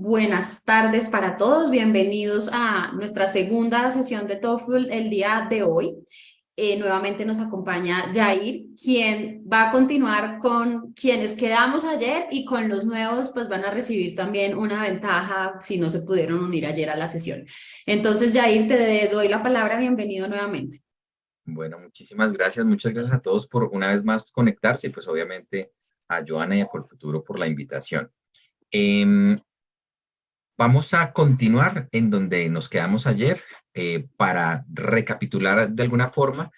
Buenas tardes para todos. Bienvenidos a nuestra segunda sesión de TOEFL el día de hoy. Nuevamente nos acompaña Jair, quien va a continuar con quienes quedamos ayer y con los nuevos, pues van a recibir también una ventaja si no se pudieron unir ayer a la sesión. Entonces, Jair, te doy la palabra. Bienvenido nuevamente. Bueno, muchísimas gracias. Muchas gracias a todos por una vez más conectarse y pues obviamente a Joana y a Colfuturo por la invitación. Em, Vamos a continuar en donde nos quedamos ayer para recapitular de alguna forma.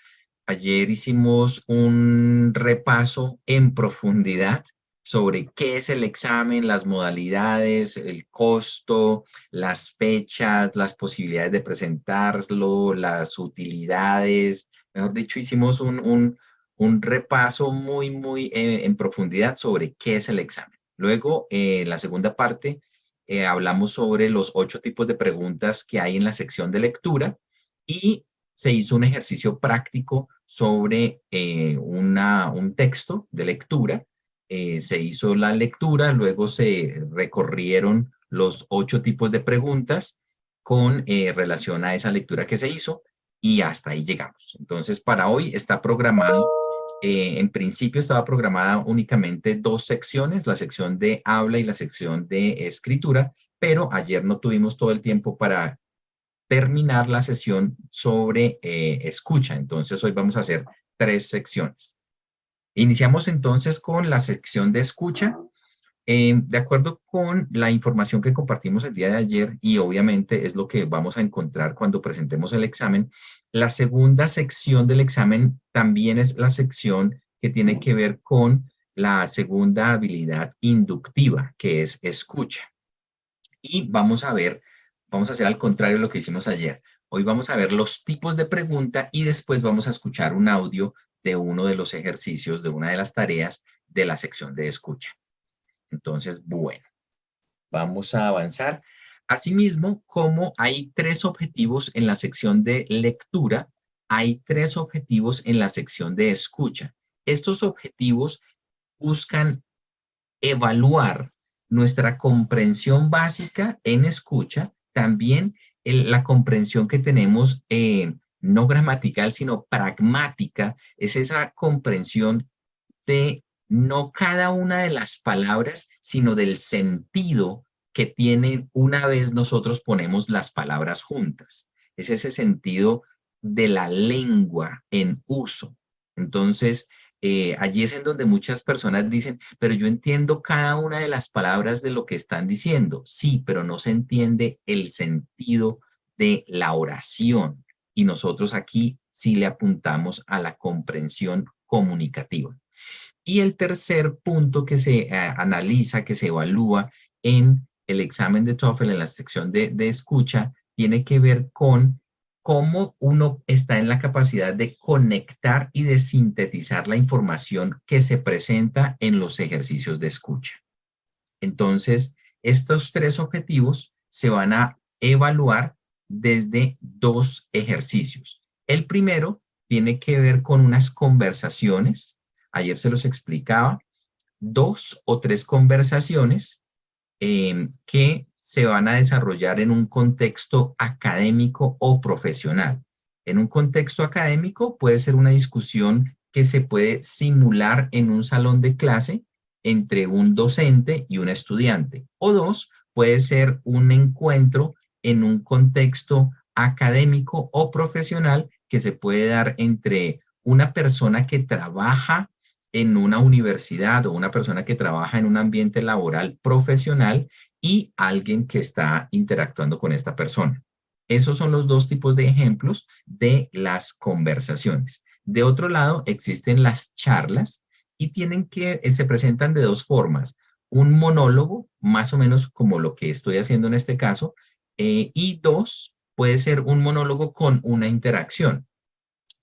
Ayer hicimos un repaso en profundidad sobre qué es el examen, las modalidades, el costo, las fechas, las posibilidades de presentarlo, las utilidades. Mejor dicho, hicimos un repaso muy en profundidad sobre qué es el examen. Luego, en la segunda parte, hablamos sobre los 8 tipos de preguntas que hay en la sección de lectura y se hizo un ejercicio práctico sobre un texto de lectura. Se hizo la lectura, luego se recorrieron los 8 tipos de preguntas con relación a esa lectura que se hizo y hasta ahí llegamos. Entonces, para hoy está programado, en principio estaba programada únicamente 2 secciones, la sección de habla y la sección de escritura, pero ayer no tuvimos todo el tiempo para terminar la sesión sobre escucha. Entonces, hoy vamos a hacer 3 secciones. Iniciamos entonces con la sección de escucha. De acuerdo con la información que compartimos el día de ayer, y obviamente es lo que vamos a encontrar cuando presentemos el examen, la segunda sección del examen también es la sección que tiene que ver con la segunda habilidad inductiva, que es escucha. Y vamos a hacer al contrario de lo que hicimos ayer. Hoy vamos a ver los tipos de pregunta y después vamos a escuchar un audio de uno de los ejercicios, de una de las tareas de la sección de escucha. Entonces, bueno, vamos a avanzar. Asimismo, como hay 3 objetivos en la sección de lectura, hay 3 objetivos en la sección de escucha. Estos objetivos buscan evaluar nuestra comprensión básica en escucha, también la comprensión que tenemos no gramatical, sino pragmática, es esa comprensión de no cada una de las palabras, sino del sentido que tienen una vez nosotros ponemos las palabras juntas. Es ese sentido de la lengua en uso. Entonces, allí es en donde muchas personas dicen, pero yo entiendo cada una de las palabras de lo que están diciendo. Sí, pero no se entiende el sentido de la oración. Y nosotros aquí sí le apuntamos a la comprensión comunicativa. Y el tercer punto que se analiza, que se evalúa en el examen de TOEFL, en la sección de escucha, tiene que ver con cómo uno está en la capacidad de conectar y de sintetizar la información que se presenta en los ejercicios de escucha. Entonces, estos 3 objetivos se van a evaluar desde 2 ejercicios. El primero tiene que ver con unas conversaciones. Ayer se los explicaba, 2 o 3 conversaciones que se van a desarrollar en un contexto académico o profesional. En un contexto académico puede ser una discusión que se puede simular en un salón de clase entre un docente y un estudiante. O 2, puede ser un encuentro en un contexto académico o profesional que se puede dar entre una persona que trabaja en una universidad o una persona que trabaja en un ambiente laboral profesional y alguien que está interactuando con esta persona. Esos son los 2 tipos de ejemplos de las conversaciones. De otro lado, existen las charlas y se presentan de 2 formas. Un monólogo, más o menos como lo que estoy haciendo en este caso, y 2, puede ser un monólogo con una interacción.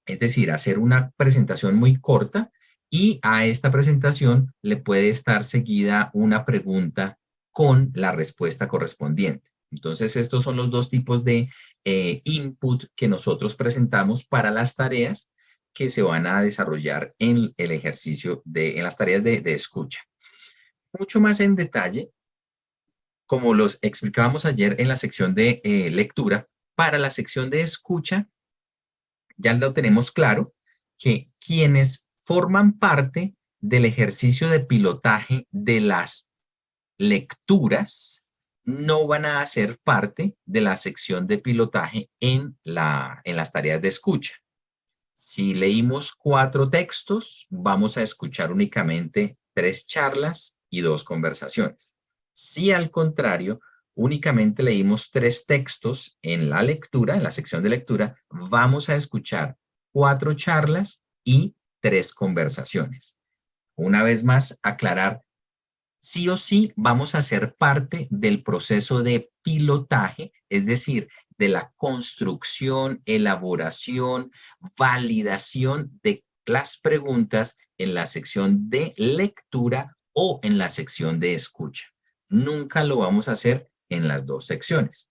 Es decir, hacer una presentación muy corta y a esta presentación le puede estar seguida una pregunta con la respuesta correspondiente. Entonces, estos son los 2 tipos de input que nosotros presentamos para las tareas que se van a desarrollar en el ejercicio en las tareas de escucha. Mucho más en detalle, como los explicábamos ayer en la sección de lectura, para la sección de escucha, ya lo tenemos claro, que quienes forman parte del ejercicio de pilotaje de las lecturas no van a hacer parte de la sección de pilotaje en las tareas de escucha. Si leímos 4 textos, vamos a escuchar únicamente 3 charlas y 2 conversaciones. Si al contrario, únicamente leímos 3 textos en la lectura, en la sección de lectura, vamos a escuchar 4 charlas y 3 conversaciones. Una vez más, aclarar, sí o sí vamos a ser parte del proceso de pilotaje, es decir, de la construcción, elaboración, validación de las preguntas en la sección de lectura o en la sección de escucha. Nunca lo vamos a hacer en las 2 secciones.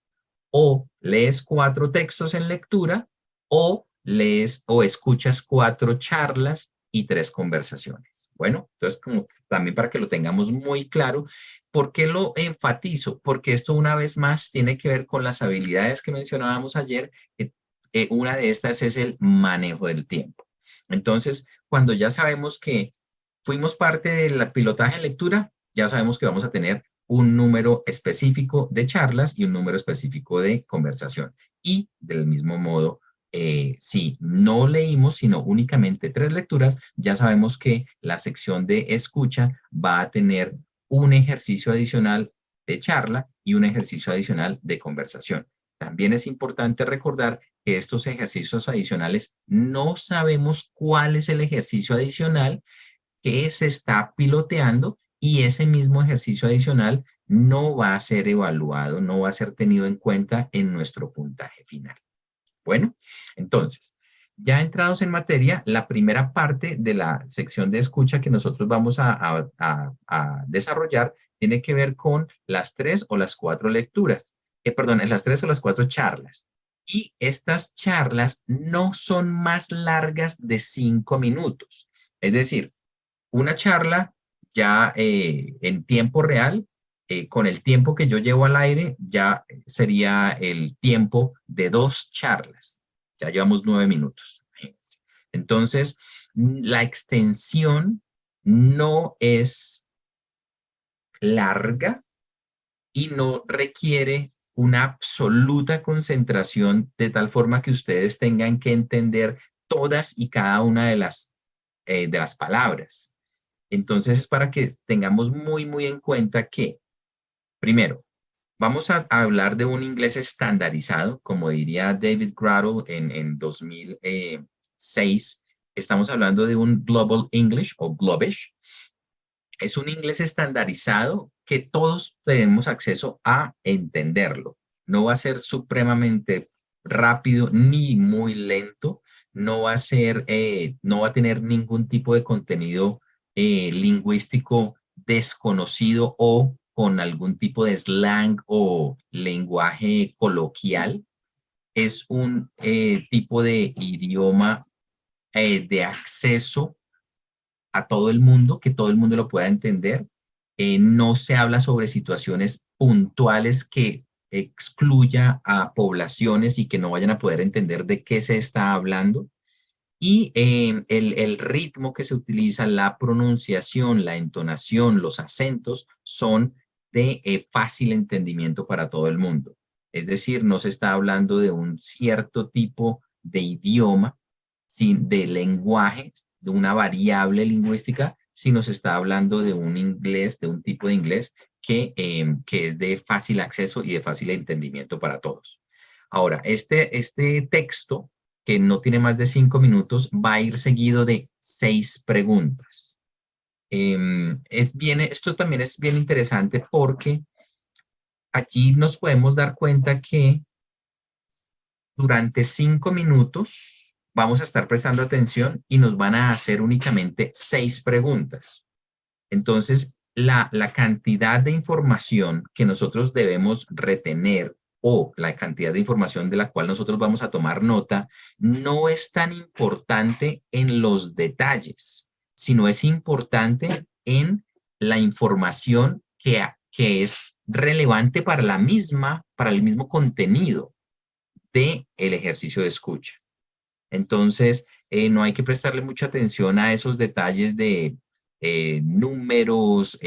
O lees 4 textos en lectura o lees o escuchas 4 charlas y 3 conversaciones. Bueno, entonces como también para que lo tengamos muy claro, ¿por qué lo enfatizo? Porque esto una vez más tiene que ver con las habilidades que mencionábamos ayer. Una de estas es el manejo del tiempo. Entonces, cuando ya sabemos que fuimos parte del pilotaje en lectura, ya sabemos que vamos a tener un número específico de charlas y un número específico de conversación. Y del mismo modo, si no leímos, sino únicamente 3 lecturas, ya sabemos que la sección de escucha va a tener un ejercicio adicional de charla y un ejercicio adicional de conversación. También es importante recordar que estos ejercicios adicionales no sabemos cuál es el ejercicio adicional que se está piloteando y ese mismo ejercicio adicional no va a ser evaluado, no va a ser tenido en cuenta en nuestro puntaje final. Bueno, entonces, ya entrados en materia, la primera parte de la sección de escucha que nosotros vamos a desarrollar tiene que ver con las 3 o las 4 lecturas, perdón, las 3 o las 4 charlas. Y estas charlas no son más largas de 5 minutos. Es decir, una charla ya en tiempo real, con el tiempo que yo llevo al aire, ya sería el tiempo de 2 charlas. Ya llevamos 9 minutos. Entonces, la extensión no es larga y no requiere una absoluta concentración de tal forma que ustedes tengan que entender todas y cada una de las palabras. Entonces, es para que tengamos muy en cuenta que, primero, vamos a hablar de un inglés estandarizado, como diría David Grattle en 2006. Estamos hablando de un Global English o Globish. Es un inglés estandarizado que todos tenemos acceso a entenderlo. No va a ser supremamente rápido ni muy lento. No va a ser, no va a tener ningún tipo de contenido lingüístico desconocido o con algún tipo de slang o lenguaje coloquial. Es un tipo de idioma de acceso a todo el mundo, que todo el mundo lo pueda entender. No se habla sobre situaciones puntuales que excluya a poblaciones y que no vayan a poder entender de qué se está hablando. Y el ritmo que se utiliza, la pronunciación, la entonación, los acentos son de fácil entendimiento para todo el mundo. Es decir, no se está hablando de un cierto tipo de idioma, de lenguaje, de una variable lingüística, sino se está hablando de un inglés, de un tipo de inglés que es de fácil acceso y de fácil entendimiento para todos. Ahora, este texto que no tiene más de 5 minutos, va a ir seguido de 6 preguntas. Esto también es bien interesante porque aquí nos podemos dar cuenta que durante 5 minutos vamos a estar prestando atención y nos van a hacer únicamente 6 preguntas. Entonces, la cantidad de información que nosotros debemos retener o la cantidad de información de la cual nosotros vamos a tomar nota no es tan importante en los detalles, sino es importante en la información que es relevante para el mismo contenido del ejercicio de escucha. Entonces, no hay que prestarle mucha atención a esos detalles de números,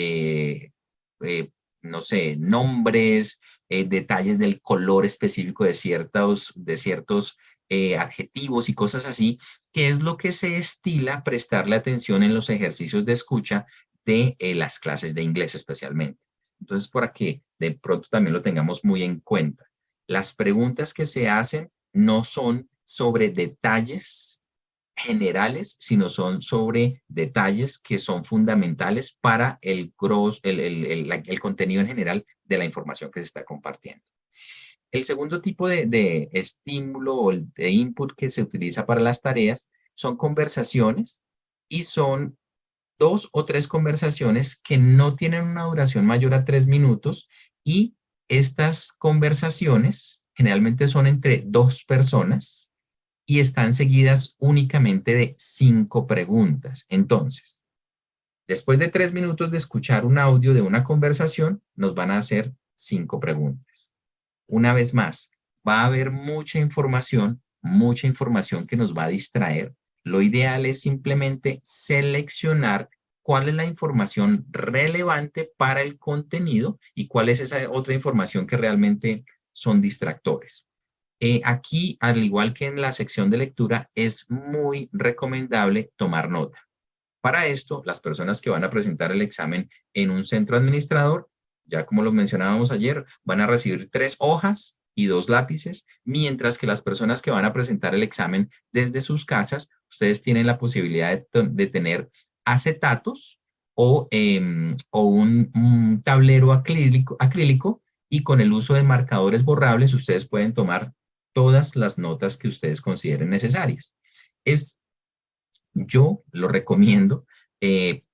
no sé, nombres, detalles del color específico de ciertos adjetivos y cosas así, que es lo que se estila prestarle atención en los ejercicios de escucha de las clases de inglés especialmente. Entonces, para que de pronto también lo tengamos muy en cuenta. Las preguntas que se hacen no son sobre detalles generales, sino son sobre detalles que son fundamentales para el contenido en general de la información que se está compartiendo. El segundo tipo de estímulo o de input que se utiliza para las tareas son conversaciones y son 2 o 3 conversaciones que no tienen una duración mayor a 3 minutos y estas conversaciones generalmente son entre 2 personas y están seguidas únicamente de 5 preguntas. Entonces, después de 3 minutos de escuchar un audio de una conversación, nos van a hacer 5 preguntas. Una vez más, va a haber mucha información que nos va a distraer. Lo ideal es simplemente seleccionar cuál es la información relevante para el contenido y cuál es esa otra información que realmente son distractores. Aquí, al igual que en la sección de lectura, es muy recomendable tomar nota. Para esto, las personas que van a presentar el examen en un centro administrador, ya como lo mencionábamos ayer, van a recibir 3 hojas y 2 lápices, mientras que las personas que van a presentar el examen desde sus casas, ustedes tienen la posibilidad de tener acetatos o un tablero acrílico y con el uso de marcadores borrables, ustedes pueden tomar todas las notas que ustedes consideren necesarias. Yo lo recomiendo.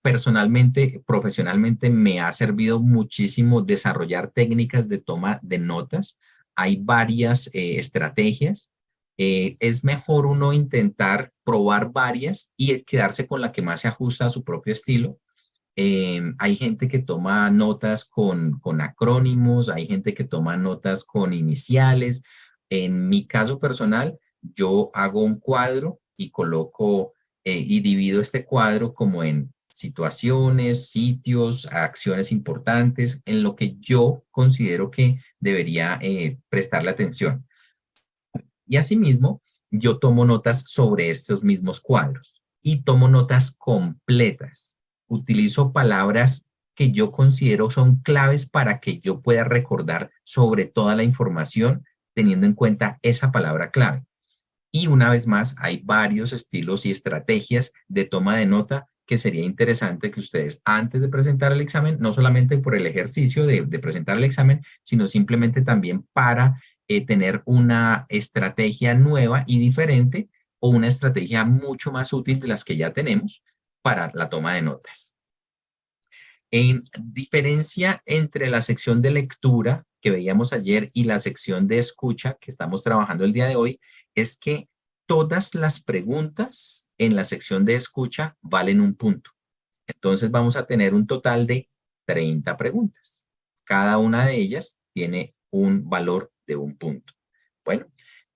Personalmente, profesionalmente, me ha servido muchísimo desarrollar técnicas de toma de notas. Hay varias estrategias. Es mejor uno intentar probar varias y quedarse con la que más se ajusta a su propio estilo. Hay gente que toma notas con acrónimos, hay gente que toma notas con iniciales. En mi caso personal, yo hago un cuadro y coloco y divido este cuadro como en situaciones, sitios, acciones importantes, en lo que yo considero que debería prestarle atención. Y asimismo, yo tomo notas sobre estos mismos cuadros y tomo notas completas. Utilizo palabras que yo considero son claves para que yo pueda recordar sobre toda la información teniendo en cuenta esa palabra clave. Y una vez más, hay varios estilos y estrategias de toma de nota que sería interesante que ustedes antes de presentar el examen, no solamente por el ejercicio de presentar el examen, sino simplemente también para tener una estrategia nueva y diferente o una estrategia mucho más útil de las que ya tenemos para la toma de notas. En diferencia entre la sección de lectura que veíamos ayer y la sección de escucha que estamos trabajando el día de hoy, es que todas las preguntas en la sección de escucha valen un punto. Entonces vamos a tener un total de 30 preguntas. Cada una de ellas tiene un valor de un punto. Bueno,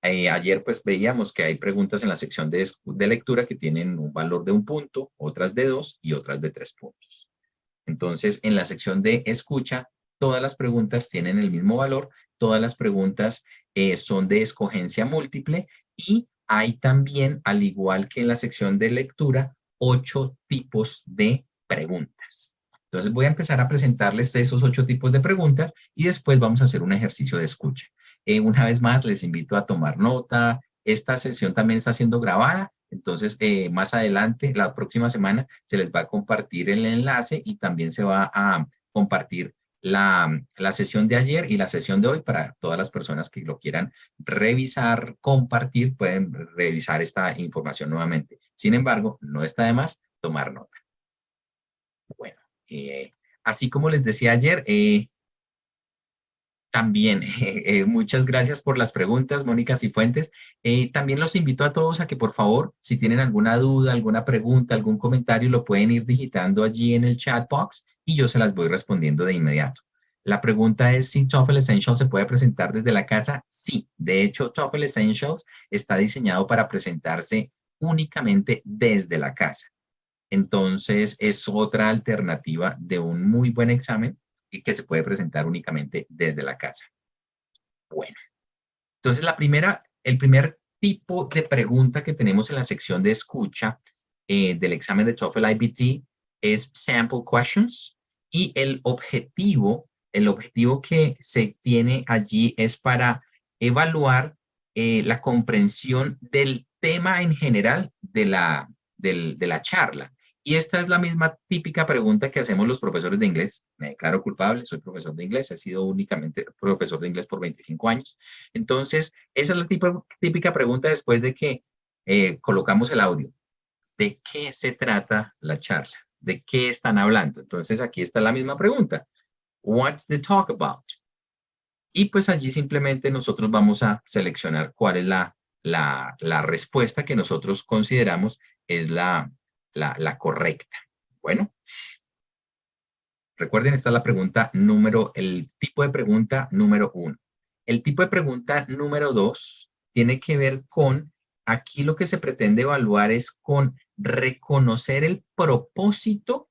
ayer pues veíamos que hay preguntas en la sección de lectura que tienen un valor de un punto, otras de 2 y otras de 3 puntos. Entonces, en la sección de escucha, todas las preguntas tienen el mismo valor, todas las preguntas son de escogencia múltiple y hay también, al igual que en la sección de lectura, 8 tipos de preguntas. Entonces, voy a empezar a presentarles esos 8 tipos de preguntas y después vamos a hacer un ejercicio de escucha. Una vez más, les invito a tomar nota. Esta sesión también está siendo grabada. Entonces, más adelante, la próxima semana, se les va a compartir el enlace y también se va a compartir la sesión de ayer y la sesión de hoy para todas las personas que lo quieran revisar, compartir, pueden revisar esta información nuevamente. Sin embargo, no está de más tomar nota. Bueno, así como les decía ayer, también, muchas gracias por las preguntas, Mónica Cifuentes. También los invito a todos a que, por favor, si tienen alguna duda, alguna pregunta, algún comentario, lo pueden ir digitando allí en el chat box y yo se las voy respondiendo de inmediato. La pregunta es si TOEFL Essentials se puede presentar desde la casa. Sí, de hecho, TOEFL Essentials está diseñado para presentarse únicamente desde la casa. Entonces, es otra alternativa de un muy buen examen y que se puede presentar únicamente desde la casa. Bueno, entonces el primer tipo de pregunta que tenemos en la sección de escucha del examen de TOEFL IBT es sample questions y el objetivo que se tiene allí es para evaluar la comprensión del tema en general de la charla. Y esta es la misma típica pregunta que hacemos los profesores de inglés. Me declaro culpable, soy profesor de inglés, he sido únicamente profesor de inglés por 25 años. Entonces, esa es la típica pregunta después de que colocamos el audio. ¿De qué se trata la charla? ¿De qué están hablando? Entonces, aquí está la misma pregunta. What's the talk about? Y pues allí simplemente nosotros vamos a seleccionar cuál es la respuesta que nosotros consideramos es la correcta. Bueno, recuerden, esta es la pregunta el tipo de pregunta número 1. El tipo de pregunta número 2 tiene que ver con, aquí lo que se pretende evaluar es con reconocer el propósito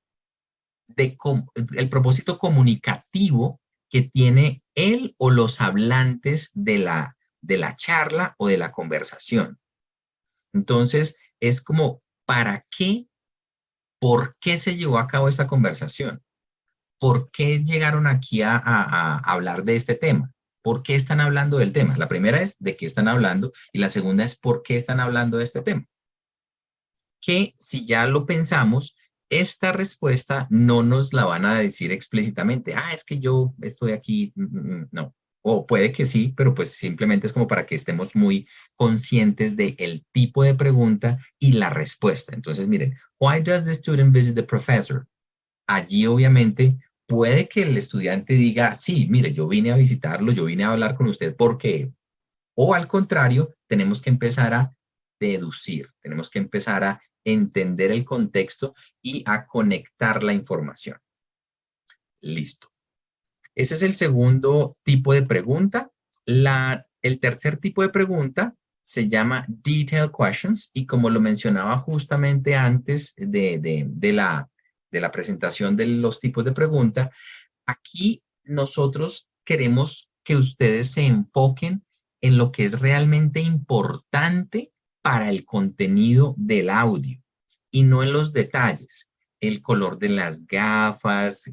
comunicativo que tiene él o los hablantes de la charla o de la conversación. Entonces, es como, ¿para qué? ¿Por qué se llevó a cabo esta conversación? ¿Por qué llegaron aquí a hablar de este tema? ¿Por qué están hablando del tema? La primera es de qué están hablando y la segunda es por qué están hablando de este tema. Que si ya lo pensamos, esta respuesta no nos la van a decir explícitamente. Ah, es que yo estoy aquí. No. O puede que sí, pero pues simplemente es como para que estemos muy conscientes del tipo de pregunta y la respuesta. Entonces, miren, why does the student visit the professor? Allí obviamente puede que el estudiante diga, sí, mire, yo vine a visitarlo, yo vine a hablar con usted porque, o al contrario, tenemos que empezar a deducir, tenemos que empezar a entender el contexto y a conectar la información. Listo. Ese es el segundo tipo de pregunta. El tercer tipo de pregunta se llama detailed questions y como lo mencionaba justamente antes de la presentación de los tipos de pregunta, aquí nosotros queremos que ustedes se enfoquen en lo que es realmente importante para el contenido del audio y no en los detalles. El color de las gafas,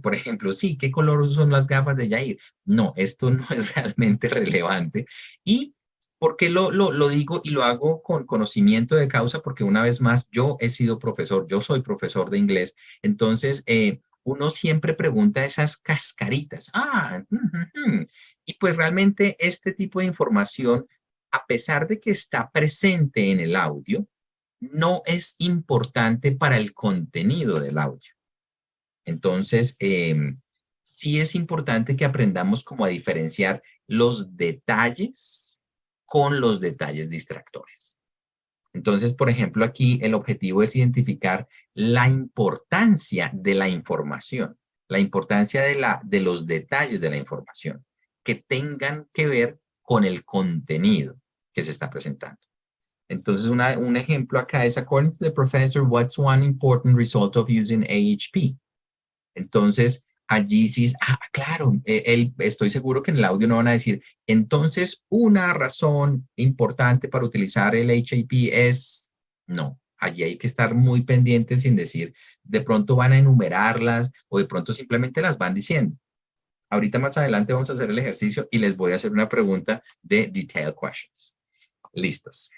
por ejemplo, sí, ¿qué color son las gafas de Yair? No, esto no es realmente relevante. ¿Y por qué lo digo y lo hago con conocimiento de causa? Porque una vez más, yo he sido profesor, yo soy profesor de inglés, entonces uno siempre pregunta esas cascaritas. Y pues realmente este tipo de información, a pesar de que está presente en el audio, no es importante para el contenido del audio. Entonces, sí es importante que aprendamos cómo a diferenciar los detalles con los detalles distractores. Entonces, por ejemplo, aquí el objetivo es identificar la importancia de la información, la importancia de los detalles de la información que tengan que ver con el contenido que se está presentando. Entonces, un ejemplo acá es, according to the professor, what's one important result of using AHP? Entonces, allí sí, claro, estoy seguro que en el audio no van a decir, entonces una razón importante para utilizar el HAP es, no, allí hay que estar muy pendientes sin decir, de pronto van a enumerarlas o de pronto simplemente las van diciendo. Ahorita más adelante vamos a hacer el ejercicio y les voy a hacer una pregunta de detailed questions. Listos.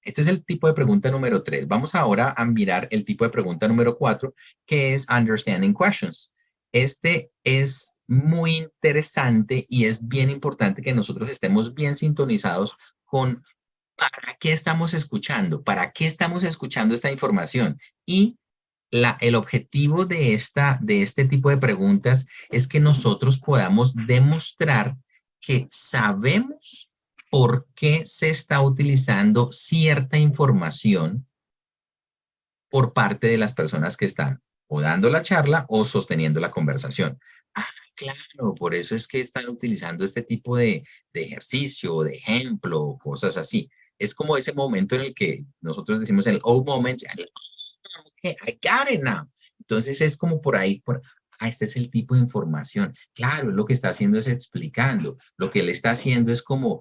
Este es el tipo de pregunta número 3. Vamos ahora a mirar el tipo de pregunta número 4, que es understanding questions. Este es muy interesante y es bien importante que nosotros estemos bien sintonizados con para qué estamos escuchando, para qué estamos escuchando esta información. Y el objetivo de este tipo de preguntas es que nosotros podamos demostrar que sabemos por qué se está utilizando cierta información por parte de las personas que están o dando la charla o sosteniendo la conversación. Ah, Claro, por eso es que están utilizando este tipo de ejercicio, de ejemplo, cosas así. Es como ese momento en el que nosotros decimos el oh moment, el, "Oh, okay, I got it now". Entonces es como por ahí, este es el tipo de información. Claro, lo que está haciendo es explicando. Lo que él está haciendo es como,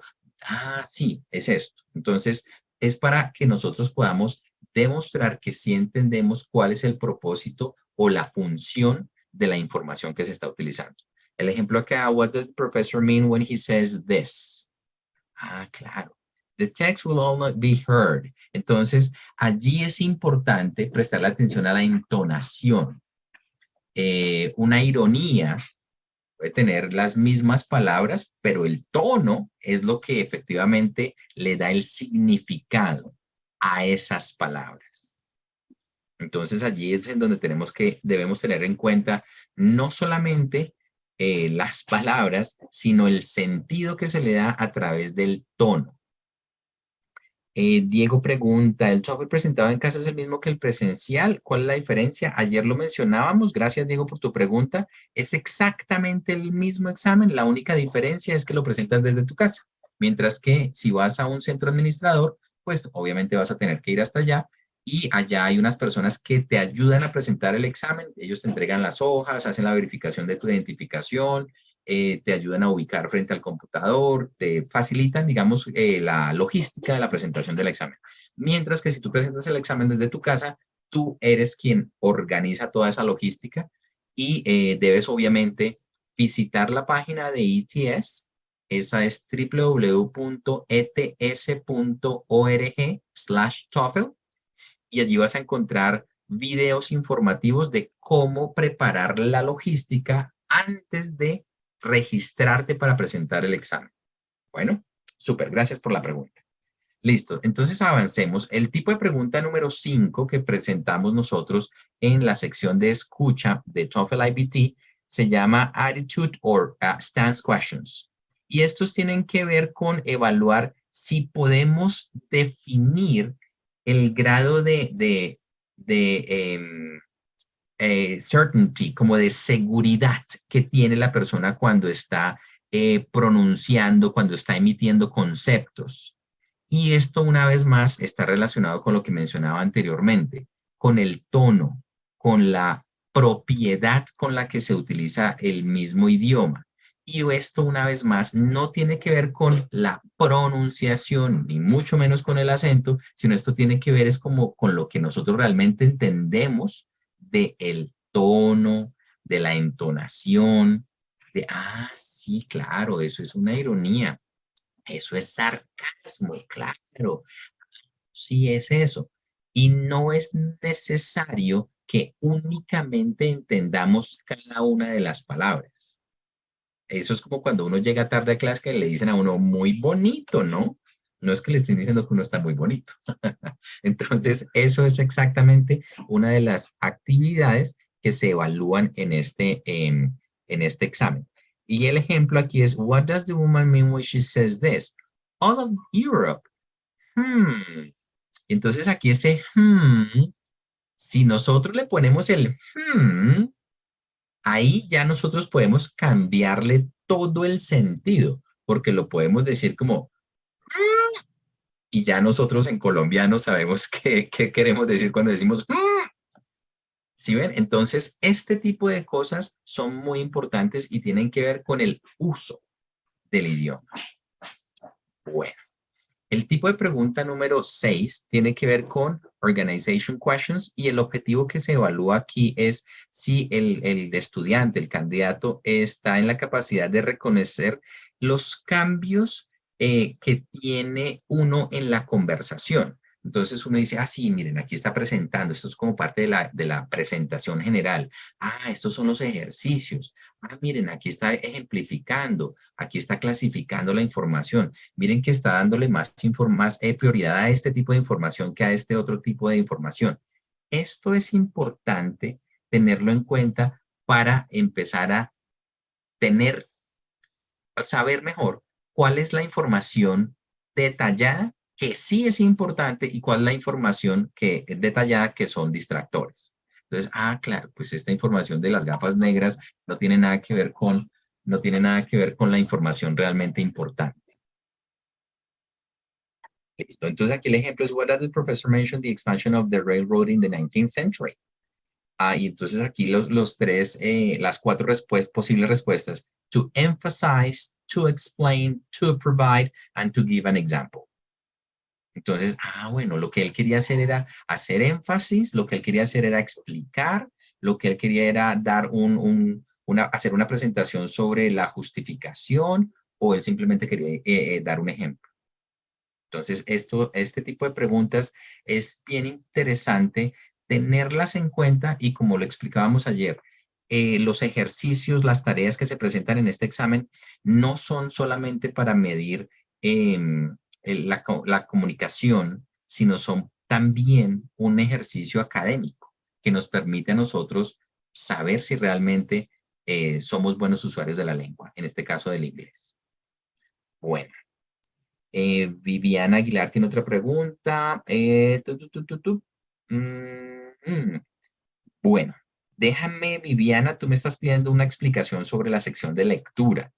sí, es esto. Entonces es para que nosotros podamos demostrar que sí entendemos cuál es el propósito o la función de la información que se está utilizando. El ejemplo acá, what does the professor mean when he says this? Claro. The text will all not be heard. Entonces, allí es importante prestar la atención a la entonación. Una ironía puede tener las mismas palabras, pero el tono es lo que efectivamente le da el significado a esas palabras. Entonces allí es en donde debemos tener en cuenta no solamente las palabras, sino el sentido que se le da a través del tono. Diego pregunta, ¿el software presentado en casa es el mismo que el presencial? ¿Cuál es la diferencia? Ayer lo mencionábamos, gracias Diego por tu pregunta. Es exactamente el mismo examen, la única diferencia es que lo presentas desde tu casa. Mientras que si vas a un centro administrador, pues obviamente vas a tener que ir hasta allá y allá hay unas personas que te ayudan a presentar el examen. Ellos te entregan las hojas, hacen la verificación de tu identificación, te ayudan a ubicar frente al computador, te facilitan, digamos, la logística de la presentación del examen. Mientras que si tú presentas el examen desde tu casa, tú eres quien organiza toda esa logística y debes obviamente visitar la página de ETS. Esa es www.ets.org/TOEFL y allí vas a encontrar videos informativos de cómo preparar la logística antes de registrarte para presentar el examen. Bueno, súper, gracias por la pregunta. Listo, entonces avancemos. El tipo de pregunta número 5 que presentamos nosotros en la sección de escucha de TOEFL IBT se llama Attitude or Stance Questions. Y estos tienen que ver con evaluar si podemos definir el grado de certainty, como de seguridad que tiene la persona cuando está pronunciando, cuando está emitiendo conceptos. Y esto una vez más está relacionado con lo que mencionaba anteriormente, con el tono, con la propiedad con la que se utiliza el mismo idioma. Y esto una vez más no tiene que ver con la pronunciación, ni mucho menos con el acento, sino esto tiene que ver es como con lo que nosotros realmente entendemos del tono, de la entonación, sí, claro, eso es una ironía. Eso es sarcasmo, claro. Sí es eso. Y no es necesario que únicamente entendamos cada una de las palabras. Eso es como cuando uno llega tarde a clase que le dicen a uno muy bonito, ¿no? No es que le estén diciendo que uno está muy bonito. Entonces, eso es exactamente una de las actividades que se evalúan en este examen. Y el ejemplo aquí es, what does the woman mean when she says this? All of Europe. Entonces aquí ese si nosotros le ponemos el ahí ya nosotros podemos cambiarle todo el sentido, porque lo podemos decir como y ya nosotros en colombiano sabemos qué queremos decir cuando decimos ¿Sí ven? Entonces, este tipo de cosas son muy importantes y tienen que ver con el uso del idioma. Bueno, el tipo de pregunta número 6 tiene que ver con organization questions y el objetivo que se evalúa aquí es si el estudiante, el candidato, está en la capacidad de reconocer los cambios que tiene uno en la conversación. Entonces uno dice, sí, miren, aquí está presentando, esto es como parte de la presentación general. Estos son los ejercicios. Miren, aquí está ejemplificando, aquí está clasificando la información. Miren que está dándole más prioridad a este tipo de información que a este otro tipo de información. Esto es importante tenerlo en cuenta para empezar a saber mejor cuál es la información detallada que sí es importante y cuál es la información detallada que son distractores. Entonces, claro, pues esta información de las gafas negras no tiene nada que ver con, no tiene nada que ver con la información realmente importante. Listo. Entonces aquí el ejemplo es, what does the professor mention the expansion of the railroad in the 19th century? Y entonces aquí los tres, las cuatro posibles respuestas. To emphasize, to explain, to provide, and to give an example. Entonces, bueno, lo que él quería hacer era hacer énfasis, lo que él quería hacer era explicar, lo que él quería era dar hacer una presentación sobre la justificación, o él simplemente quería dar un ejemplo. Entonces, este tipo de preguntas es bien interesante tenerlas en cuenta y como lo explicábamos ayer, los ejercicios, las tareas que se presentan en este examen no son solamente para medir la comunicación, sino son también un ejercicio académico que nos permite a nosotros saber si realmente somos buenos usuarios de la lengua, en este caso del inglés. Bueno. Viviana Aguilar tiene otra pregunta. Bueno, déjame, Viviana, tú me estás pidiendo una explicación sobre la sección de lectura.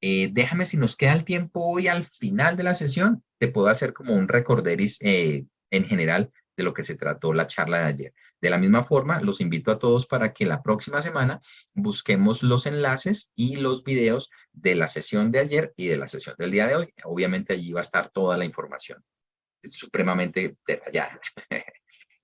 Déjame, si nos queda el tiempo hoy al final de la sesión, te puedo hacer como un recorderis en general de lo que se trató la charla de ayer. De la misma forma, los invito a todos para que la próxima semana busquemos los enlaces y los videos de la sesión de ayer y de la sesión del día de hoy. Obviamente allí va a estar toda la información supremamente detallada.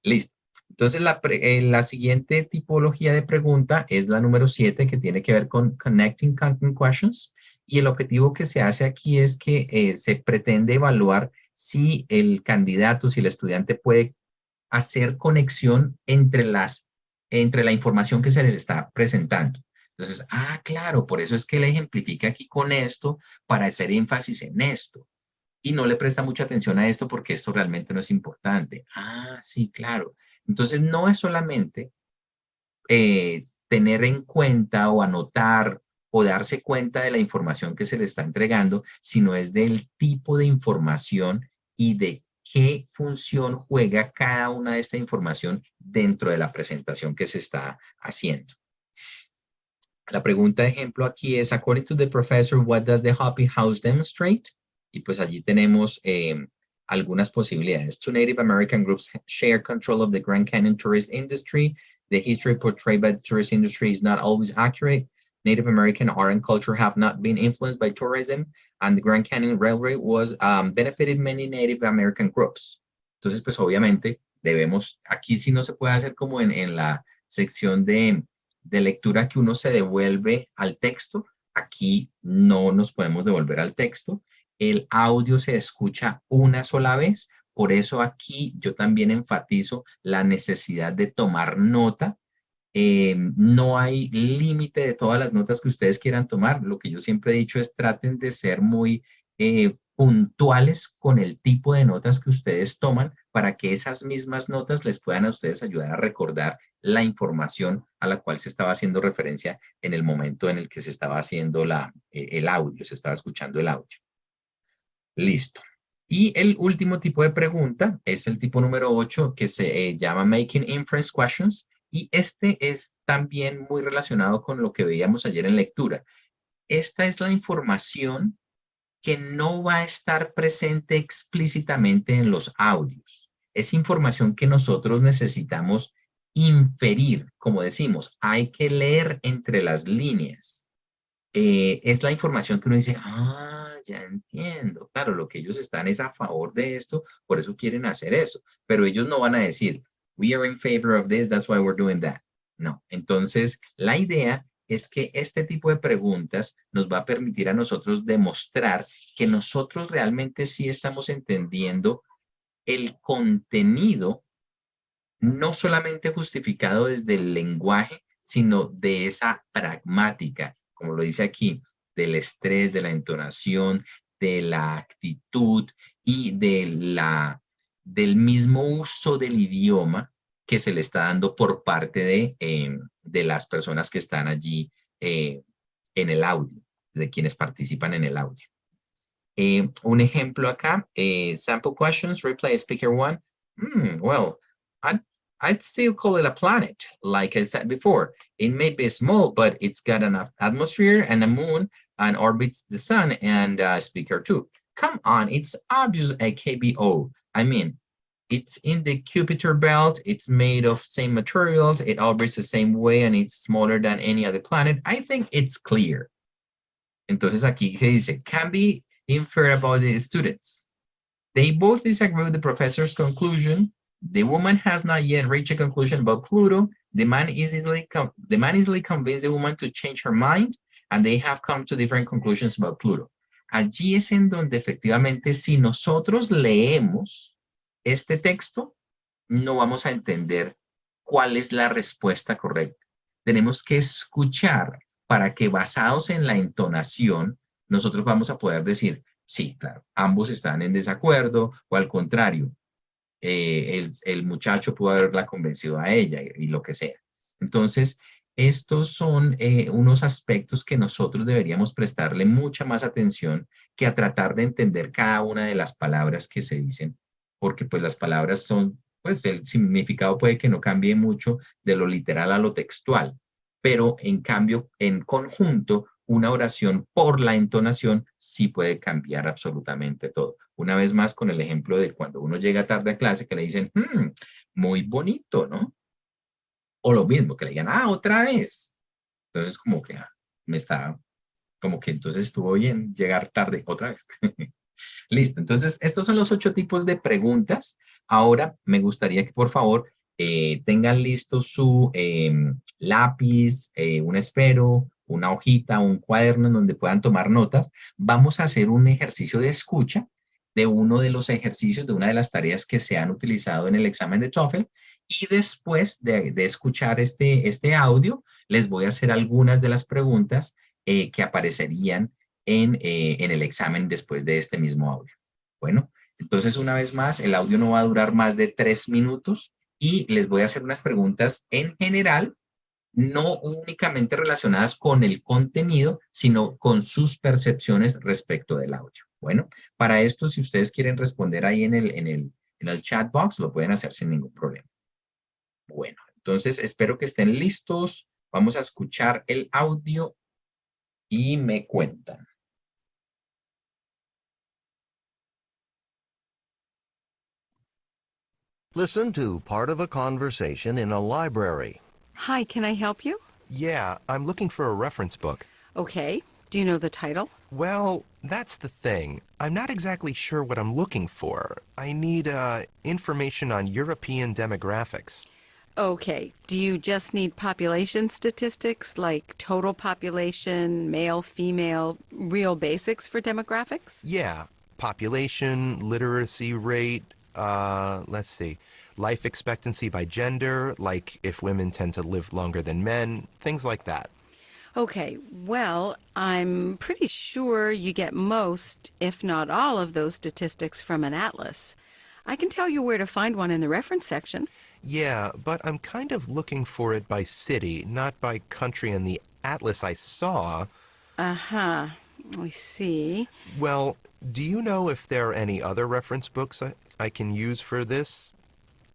Listo. Entonces, la siguiente tipología de pregunta es la número 7, que tiene que ver con Connecting Content Questions. Y el objetivo que se hace aquí es que se pretende evaluar si el candidato, si el estudiante puede hacer conexión entre la información que se le está presentando. Entonces, claro, por eso es que él ejemplifica aquí con esto para hacer énfasis en esto. Y no le presta mucha atención a esto porque esto realmente no es importante. Sí, claro. Entonces, no es solamente tener en cuenta o anotar o darse cuenta de la información que se le está entregando, sino es del tipo de información y de qué función juega cada una de esta información dentro de la presentación que se está haciendo. La pregunta de ejemplo aquí es, according to the professor, what does the Hoppy House demonstrate? Y pues allí tenemos algunas posibilidades. Two Native American groups share control of the Grand Canyon tourist industry. The history portrayed by the tourist industry is not always accurate. Native American art and culture have not been influenced by tourism, and the Grand Canyon Railway was benefited many Native American groups. Entonces, pues obviamente debemos, aquí sí no se puede hacer como en la sección de lectura que uno se devuelve al texto. Aquí no nos podemos devolver al texto. El audio se escucha una sola vez. Por eso aquí yo también enfatizo la necesidad de tomar nota. No hay límite de todas las notas que ustedes quieran tomar. Lo que yo siempre he dicho es traten de ser muy puntuales con el tipo de notas que ustedes toman para que esas mismas notas les puedan a ustedes ayudar a recordar la información a la cual se estaba haciendo referencia en el momento en el que se estaba haciendo el audio, se estaba escuchando el audio. Listo. Y el último tipo de pregunta es el tipo número 8, que se llama Making Inference Questions. Y este es también muy relacionado con lo que veíamos ayer en lectura. Esta es la información que no va a estar presente explícitamente en los audios. Es información que nosotros necesitamos inferir, como decimos, hay que leer entre las líneas. Es la información que uno dice, ya entiendo. Claro, lo que ellos están es a favor de esto, por eso quieren hacer eso. Pero ellos no van a decir, we are in favor of this, that's why we're doing that. No. Entonces, la idea es que este tipo de preguntas nos va a permitir a nosotros demostrar que nosotros realmente sí estamos entendiendo el contenido, no solamente justificado desde el lenguaje, sino de esa pragmática, como lo dice aquí, del estrés, de la entonación, de la actitud y del mismo uso del idioma que se le está dando por parte de las personas que están allí en el audio, de quienes participan en el audio. Un ejemplo acá, sample questions, replay speaker one. Well, I I'd still call it a planet. Like I said before, it may be small, but it's got an atmosphere and a moon and orbits the sun and a speaker too. Come on, it's obvious a KBO. I mean, it's in the Kuiper belt. It's made of same materials. It orbits the same way and it's smaller than any other planet. I think it's clear. Entonces aquí que dice, can be inferred about the students. They both disagree with the professor's conclusion. The woman has not yet reached a conclusion about Pluto. The man easily convinced the woman to change her mind, and they have come to different conclusions about Pluto. Allí es en donde efectivamente si nosotros leemos este texto, no vamos a entender cuál es la respuesta correcta. Tenemos que escuchar para que basados en la entonación, nosotros vamos a poder decir, sí, claro, ambos están en desacuerdo o al contrario, el muchacho pudo haberla convencido a ella y lo que sea. Entonces, estos son unos aspectos que nosotros deberíamos prestarle mucha más atención que a tratar de entender cada una de las palabras que se dicen, porque pues las palabras son, pues el significado puede que no cambie mucho de lo literal a lo textual, pero en cambio, en conjunto, una oración por la entonación sí puede cambiar absolutamente todo. Una vez más con el ejemplo de cuando uno llega tarde a clase que le dicen, muy bonito, ¿no? O lo mismo, que le digan, otra vez. Entonces como que como que entonces estuvo bien llegar tarde otra vez. Listo, entonces estos son los 8 tipos de preguntas. Ahora me gustaría que por favor tengan listo su lápiz, un esfero, una hojita, un cuaderno en donde puedan tomar notas. Vamos a hacer un ejercicio de escucha de uno de los ejercicios, de una de las tareas que se han utilizado en el examen de TOEFL. Y después de escuchar este audio, les voy a hacer algunas de las preguntas que aparecerían en el examen después de este mismo audio. Bueno, entonces una vez más, el audio no va a durar más de 3 minutos y les voy a hacer unas preguntas en general, no únicamente relacionadas con el contenido, sino con sus percepciones respecto del audio. Bueno, para esto, si ustedes quieren responder ahí en el chat box, lo pueden hacer sin ningún problema. Bueno, entonces espero que estén listos. Vamos a escuchar el audio y me cuentan. Listen to part of a conversation in a library. Hi, can I help you? Yeah, I'm looking for a reference book. Okay. Do you know the title? Well, that's the thing. I'm not exactly sure what I'm looking for. I need information on European demographics. Okay. Do you just need population statistics like total population, male, female, real basics for demographics? Yeah, population, literacy rate, let's see, life expectancy by gender, like if women tend to live longer than men, things like that. Okay. Well, I'm pretty sure you get most, if not all, of those statistics from an atlas. I can tell you where to find one in the reference section. Yeah, but I'm kind of looking for it by city, not by country in the atlas I saw. Uh-huh. I see. Well, do you know if there are any other reference books I can use for this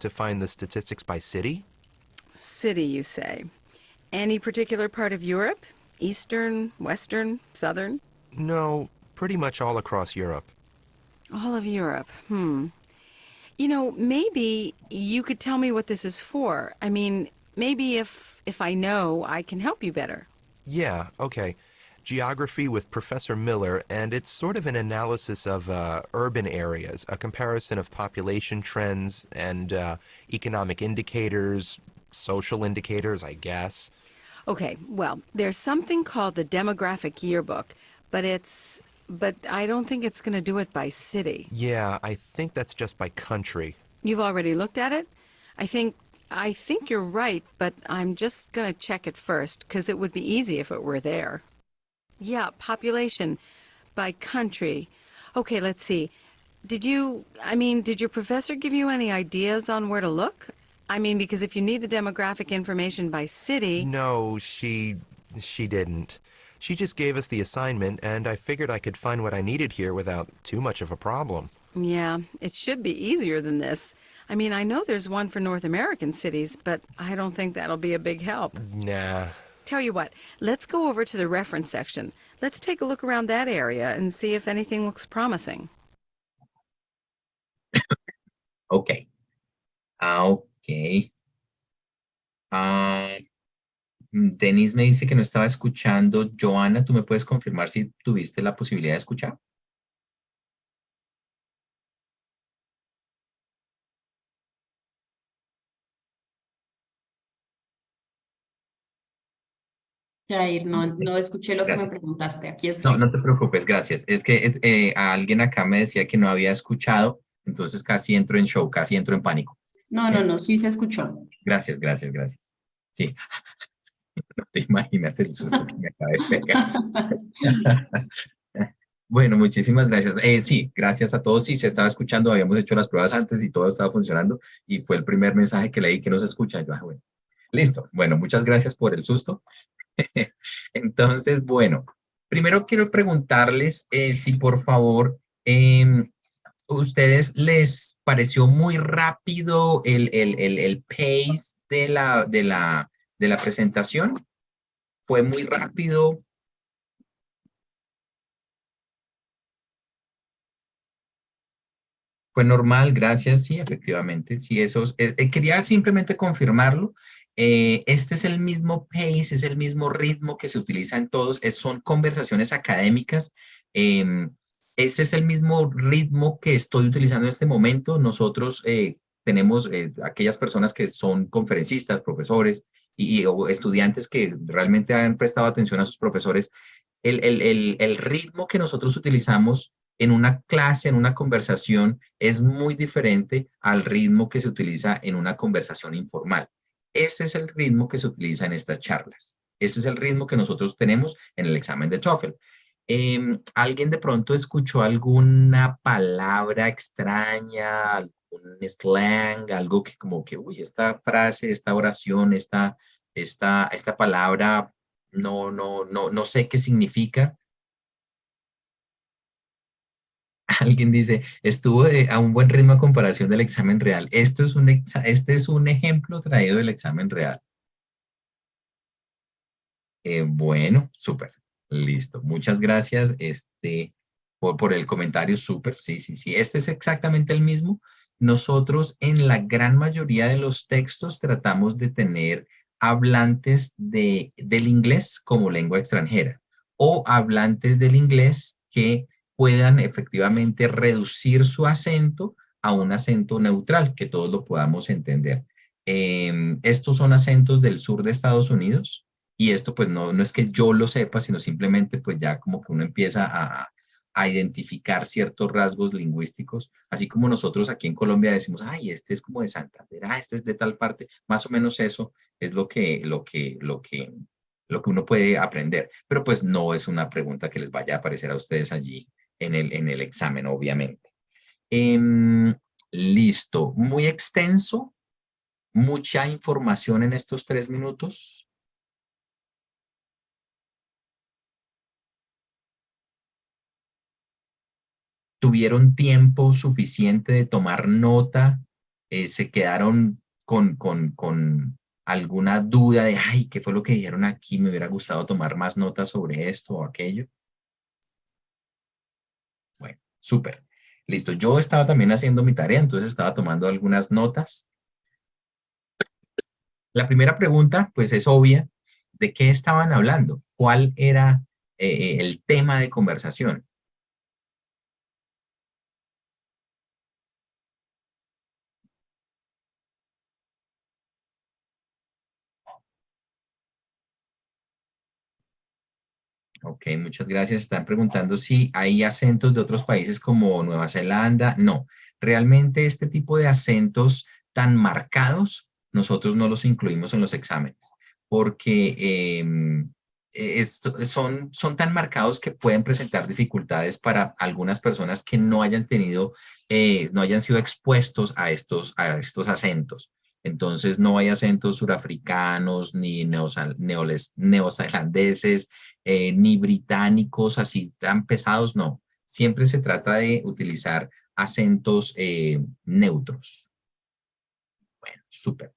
to find the statistics by city? City, you say. Any particular part of Europe? Eastern, Western, Southern? No, pretty much all across Europe. All of Europe. You know, maybe you could tell me what this is for. I mean, maybe if I know, I can help you better. Yeah, okay. Geography with Professor Miller, and it's sort of an analysis of urban areas, a comparison of population trends and economic indicators, social indicators, I guess. Okay, well, there's something called the Demographic Yearbook, but I don't think it's going to do it by city. Yeah, I think that's just by country. You've already looked at it? I think you're right, but I'm just going to check it first, because it would be easy if it were there. Yeah, population by country. Okay, let's see. Did your professor give you any ideas on where to look? I mean, because if you need the demographic information by city... No, she didn't. She just gave us the assignment, and I figured I could find what I needed here without too much of a problem. Yeah, it should be easier than this. I mean, I know there's one for North American cities, but I don't think that'll be a big help. Nah. Tell you what, let's go over to the reference section. Let's take a look around that area and see if anything looks promising. Ok. Ok. Ah, Denis me dice que no estaba escuchando. Joana, ¿tú me puedes confirmar si tuviste la posibilidad de escuchar? Jair, no escuché lo que me Gracias. preguntaste. Aquí No, estoy. no te preocupes, gracias. Es que a alguien acá me decía que no había escuchado, entonces casi entro en show, casi entro en pánico. No, sí se escuchó. Gracias, gracias, gracias. Sí, no te imaginas el susto que me acaba de pegar. Bueno, muchísimas gracias. Sí, gracias a todos. Sí, se estaba escuchando, habíamos hecho las pruebas antes y todo estaba funcionando y fue el primer mensaje que leí que no se escucha. Yo, bueno, listo. Bueno, muchas gracias por el susto. Entonces, bueno, primero quiero preguntarles si por favor, ¿ustedes les pareció muy rápido el pace de la presentación? ¿Fue muy rápido? Fue normal, gracias, sí, efectivamente, sí, eso, quería simplemente confirmarlo. Este es el mismo pace, es el mismo ritmo que se utiliza en todos, son conversaciones académicas. Ese es el mismo ritmo que estoy utilizando en este momento. Nosotros tenemos aquellas personas que son conferencistas, profesores o estudiantes que realmente han prestado atención a sus profesores. El ritmo que nosotros utilizamos en una clase, en una conversación, es muy diferente al ritmo que se utiliza en una conversación informal. Ese es el ritmo que se utiliza en estas charlas. Ese es el ritmo que nosotros tenemos en el examen de TOEFL. ¿Alguien de pronto escuchó alguna palabra extraña, algún slang, algo que como que, uy, esta frase, esta oración, esta palabra, no sé qué significa? Alguien dice, estuvo a un buen ritmo a comparación del examen real. Este es un ejemplo traído del examen real. Bueno, súper. Listo. Muchas gracias por el comentario. Súper. Sí, sí, sí. Este es exactamente el mismo. Nosotros en la gran mayoría de los textos tratamos de tener hablantes del inglés como lengua extranjera o hablantes del inglés que puedan efectivamente reducir su acento a un acento neutral, que todos lo podamos entender. Estos son acentos del sur de Estados Unidos y esto pues no es que yo lo sepa, sino simplemente pues ya como que uno empieza a identificar ciertos rasgos lingüísticos, así como nosotros aquí en Colombia decimos, ay, este es como de Santander, este es de tal parte, más o menos eso es lo que uno puede aprender, pero pues no es una pregunta que les vaya a aparecer a ustedes allí en el examen, obviamente. Em, Listo, muy extenso, mucha información en estos 3 minutos. ¿Tuvieron tiempo suficiente de tomar nota? ¿Se quedaron con alguna duda de, ay, ¿qué fue lo que dijeron aquí? Me hubiera gustado tomar más notas sobre esto o aquello. Bueno, súper. Listo. Yo estaba también haciendo mi tarea, entonces estaba tomando algunas notas. La primera pregunta, pues es obvia. ¿De qué estaban hablando? ¿Cuál era el tema de conversación? Ok, muchas gracias. Están preguntando si hay acentos de otros países como Nueva Zelanda. No, realmente este tipo de acentos tan marcados, nosotros no los incluimos en los exámenes, porque son tan marcados que pueden presentar dificultades para algunas personas que no hayan tenido, no hayan sido expuestos a estos acentos. Entonces, no hay acentos surafricanos ni neozelandeses ni británicos así tan pesados, no. Siempre se trata de utilizar acentos neutros. Súper.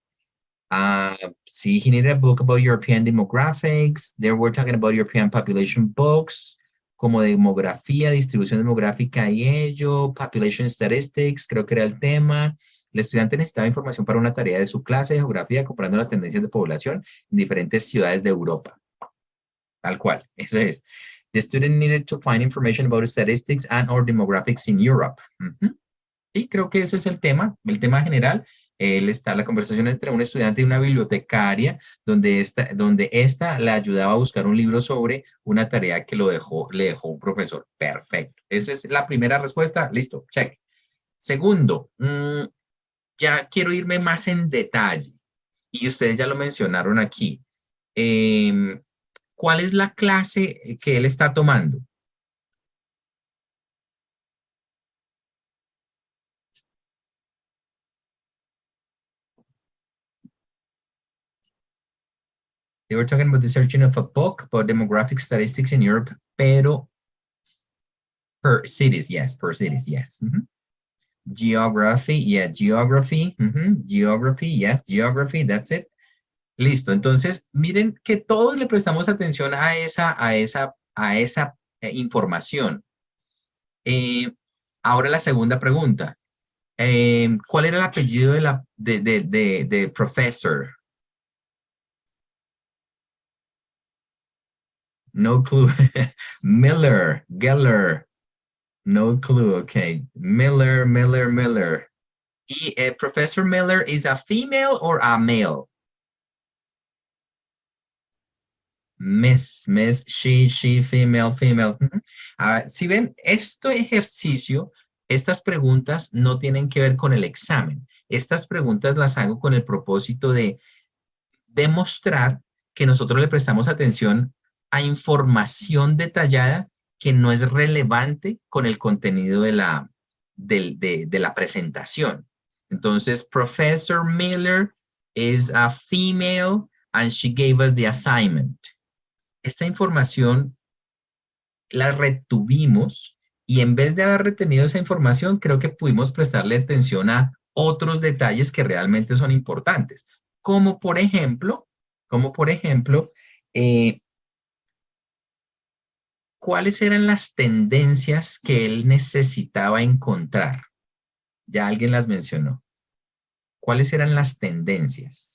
See, he needed a book about European demographics. There we're talking about European population books, como demografía, distribución demográfica y ello, population statistics, creo que era el tema. El estudiante necesitaba información para una tarea de su clase de geografía comparando las tendencias de población en diferentes ciudades de Europa. Tal cual, eso es. The student needed to find information about statistics and or demographics in Europe. Sí, creo que ese es el tema general. La conversación entre un estudiante y una bibliotecaria, donde esta le ayudaba a buscar un libro sobre una tarea que le dejó un profesor. Perfecto. Esa es la primera respuesta. Listo, check. Segundo, ya quiero irme más en detalle. Y ustedes ya lo mencionaron aquí. ¿Cuál es la clase que él está tomando? They were talking about the searching of a book about demographic statistics in Europe, pero per cities, yes, Geography, yeah, geography, geography, yes, geography, that's it. Listo, entonces miren que todos le prestamos atención a esa información. Ahora la segunda pregunta. ¿Cuál era el apellido de professor? No clue. Miller, Geller. No clue, okay. Miller. Y Professor Miller, is a female or a male? Miss, she, female. Si ven, estas preguntas no tienen que ver con el examen. Estas preguntas las hago con el propósito de demostrar que nosotros le prestamos atención a información detallada que no es relevante con el contenido de la presentación. Entonces, Professor Miller is a female and she gave us the assignment. Esta información la retuvimos y en vez de haber retenido esa información, creo que pudimos prestarle atención a otros detalles que realmente son importantes. Como por ejemplo, ¿cuáles eran las tendencias que él necesitaba encontrar? Ya alguien las mencionó. ¿Cuáles eran las tendencias?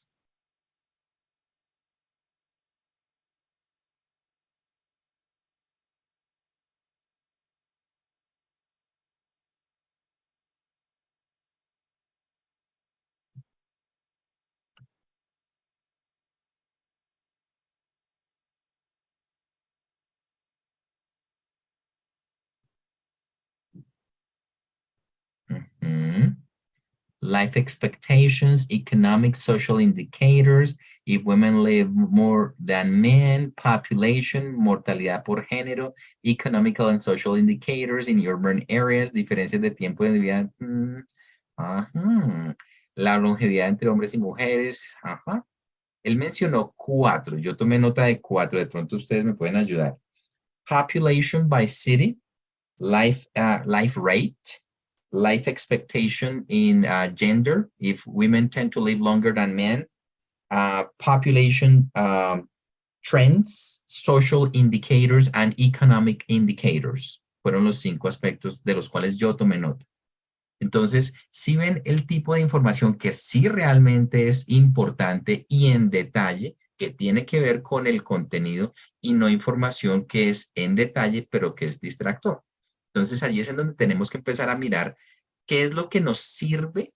Life expectations, economic, social indicators, if women live more than men, population, mortalidad por género, economical and social indicators in urban areas, diferencias de tiempo de vida, la longevidad entre hombres y mujeres, Él mencionó 4, yo tomé nota de 4, de pronto ustedes me pueden ayudar. Population by city, life rate, life expectation in gender, if women tend to live longer than men, population trends, social indicators, and economic indicators. Fueron los 5 aspectos de los cuales yo tomé nota. Entonces, si ven el tipo de información que sí realmente es importante y en detalle, que tiene que ver con el contenido y no información que es en detalle, pero que es distractor. Entonces, allí es en donde tenemos que empezar a mirar qué es lo que nos sirve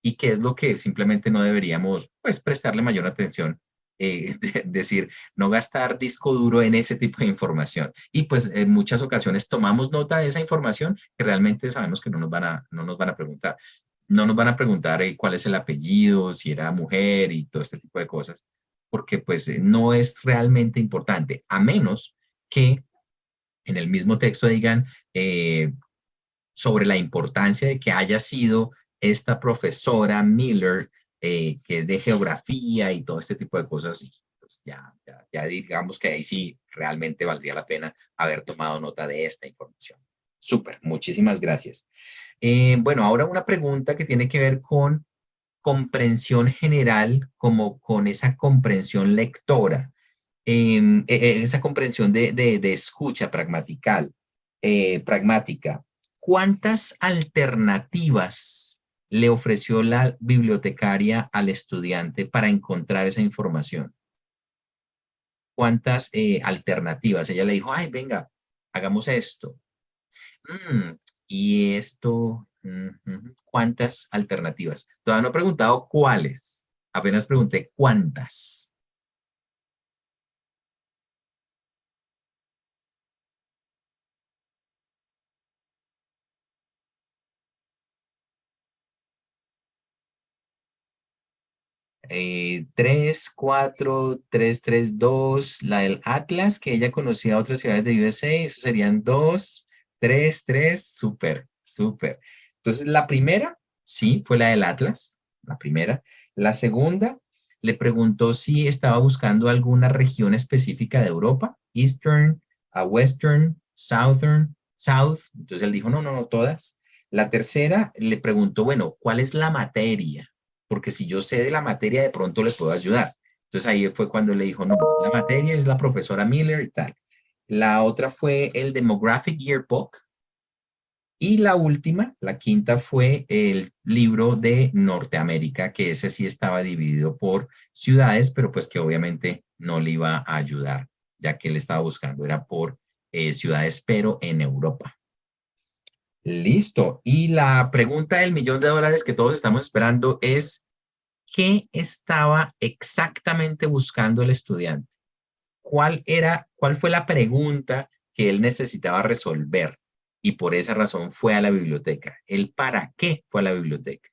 y qué es lo que simplemente no deberíamos, pues, prestarle mayor atención. Decir, no gastar disco duro en ese tipo de información. Y pues en muchas ocasiones tomamos nota de esa información que realmente sabemos que no nos van a preguntar. No nos van a preguntar cuál es el apellido, si era mujer y todo este tipo de cosas, porque pues no es realmente importante, a menos que en el mismo texto digan sobre la importancia de que haya sido esta profesora Miller, que es de geografía y todo este tipo de cosas, y pues ya digamos que ahí sí realmente valdría la pena haber tomado nota de esta información. Súper, muchísimas gracias. Bueno, ahora una pregunta que tiene que ver con comprensión general como con esa comprensión lectora, esa comprensión de escucha pragmática. ¿Cuántas alternativas le ofreció la bibliotecaria al estudiante para encontrar esa información? ¿Cuántas alternativas? Ella le dijo, ay, venga, hagamos esto. Y esto, ¿cuántas alternativas? Todavía no he preguntado cuáles, apenas pregunté cuántas. Tres, cuatro, tres, tres, dos. La del Atlas, que ella conocía a otras ciudades de USA, eso serían dos, tres, tres, súper, súper. Entonces, la primera, sí, fue la del Atlas, la primera. La segunda, le preguntó si estaba buscando alguna región específica de Europa, Eastern, Western, Southern, South. Entonces, él dijo, no, no, no, todas. La tercera, le preguntó, bueno, ¿cuál es la materia? Porque si yo sé de la materia, de pronto le puedo ayudar. Entonces ahí fue cuando le dijo, no, la materia es la profesora Miller y tal. La otra fue el Demographic Yearbook. Y la última, la quinta, fue el libro de Norteamérica, que ese sí estaba dividido por ciudades, pero pues que obviamente no le iba a ayudar, ya que él estaba buscando, era por ciudades, pero en Europa. Listo. Y la pregunta del $1.000.000 que todos estamos esperando es, ¿qué estaba exactamente buscando el estudiante? ¿Cuál fue la pregunta que él necesitaba resolver? Y por esa razón fue a la biblioteca. ¿El para qué fue a la biblioteca?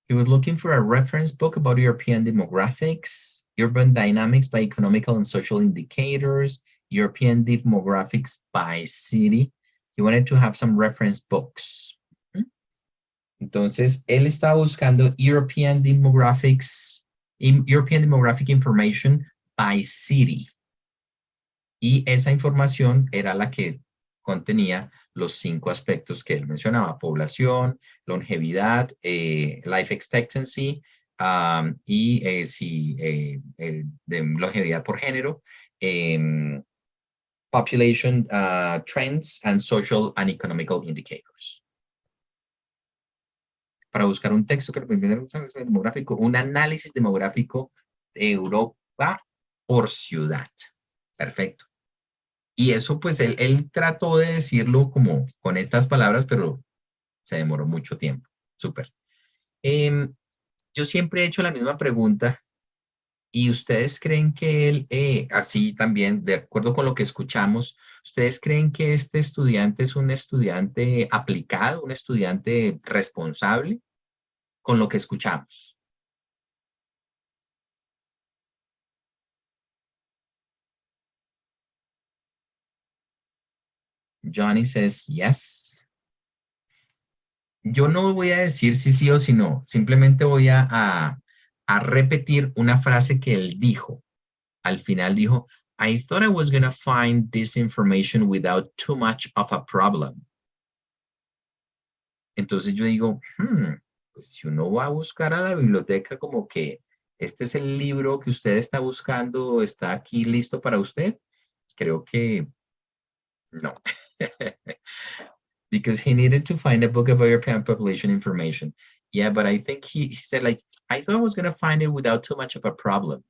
He was looking for a reference book about European demographics, urban dynamics by economical and social indicators, European demographics by city. He wanted to have some reference books. Entonces, él estaba buscando European Demographic Information by City. Y esa información era la que contenía los 5 aspectos que él mencionaba: población, longevidad, life expectancy, de longevidad por género, population trends, and social and economical indicators. Para buscar un texto que permitiera un análisis demográfico de Europa por ciudad. Perfecto. Y eso, pues, él trató de decirlo como con estas palabras, pero se demoró mucho tiempo. Súper. Yo siempre he hecho la misma pregunta. ¿Y ustedes creen que él, así también, de acuerdo con lo que escuchamos, ustedes creen que este estudiante es un estudiante aplicado, un estudiante responsable con lo que escuchamos? Johnny says yes. Yo no voy a decir si sí o si no, simplemente voy a repetir una frase que él dijo. Al final dijo, I thought I was going to find this information without too much of a problem. Entonces yo digo, pues si uno va a buscar a la biblioteca como que este es el libro que usted está buscando, está aquí listo para usted, creo que no. Because he needed to find a book about European population information. Yeah, but I think he said like, I thought I was going to find it without too much of a problem.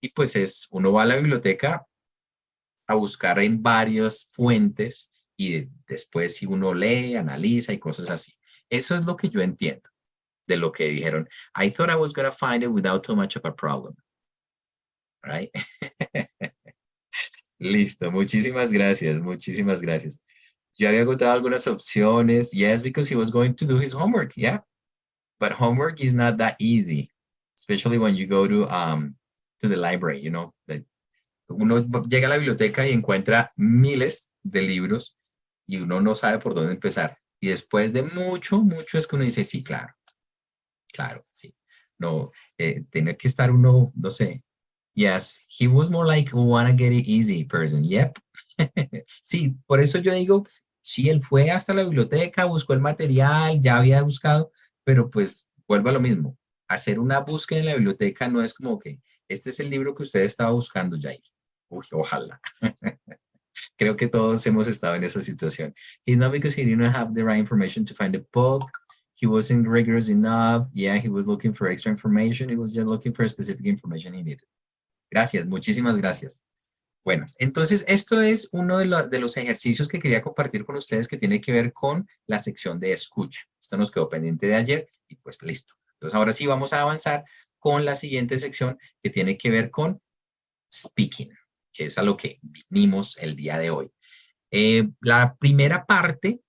Y pues uno va a la biblioteca a buscar en varias fuentes y después si uno lee, analiza y cosas así. Eso es lo que yo entiendo de lo que dijeron. I thought I was going to find it without too much of a problem. Right? Listo, muchísimas gracias, muchísimas gracias. Yo había agotado algunas opciones. Yes, because he was going to do his homework. Yeah. But homework is not that easy, especially when you go to the library, you know. Uno llega a la biblioteca y encuentra miles de libros y uno no sabe por dónde empezar. Y después de mucho, mucho es que uno dice, sí, claro, claro, sí. No, tiene que estar uno, no sé. Yes, he was more like a wanna get it easy person. Yep. Sí, por eso yo digo, sí, él fue hasta la biblioteca, buscó el material, ya había buscado, pero pues vuelvo a lo mismo. Hacer una búsqueda en la biblioteca no es como que este es el libro que usted estaba buscando, Jair. Uy, ojalá. Creo que todos hemos estado en esa situación. He's not because he didn't have the right information to find the book. He wasn't rigorous enough. Yeah, he was looking for extra information. He was just looking for specific information he needed. Gracias, muchísimas gracias. Bueno, entonces esto es uno de los ejercicios que quería compartir con ustedes que tiene que ver con la sección de escucha. Esto nos quedó pendiente de ayer y pues listo. Entonces ahora sí vamos a avanzar con la siguiente sección que tiene que ver con speaking, que es a lo que vinimos el día de hoy. La primera parte,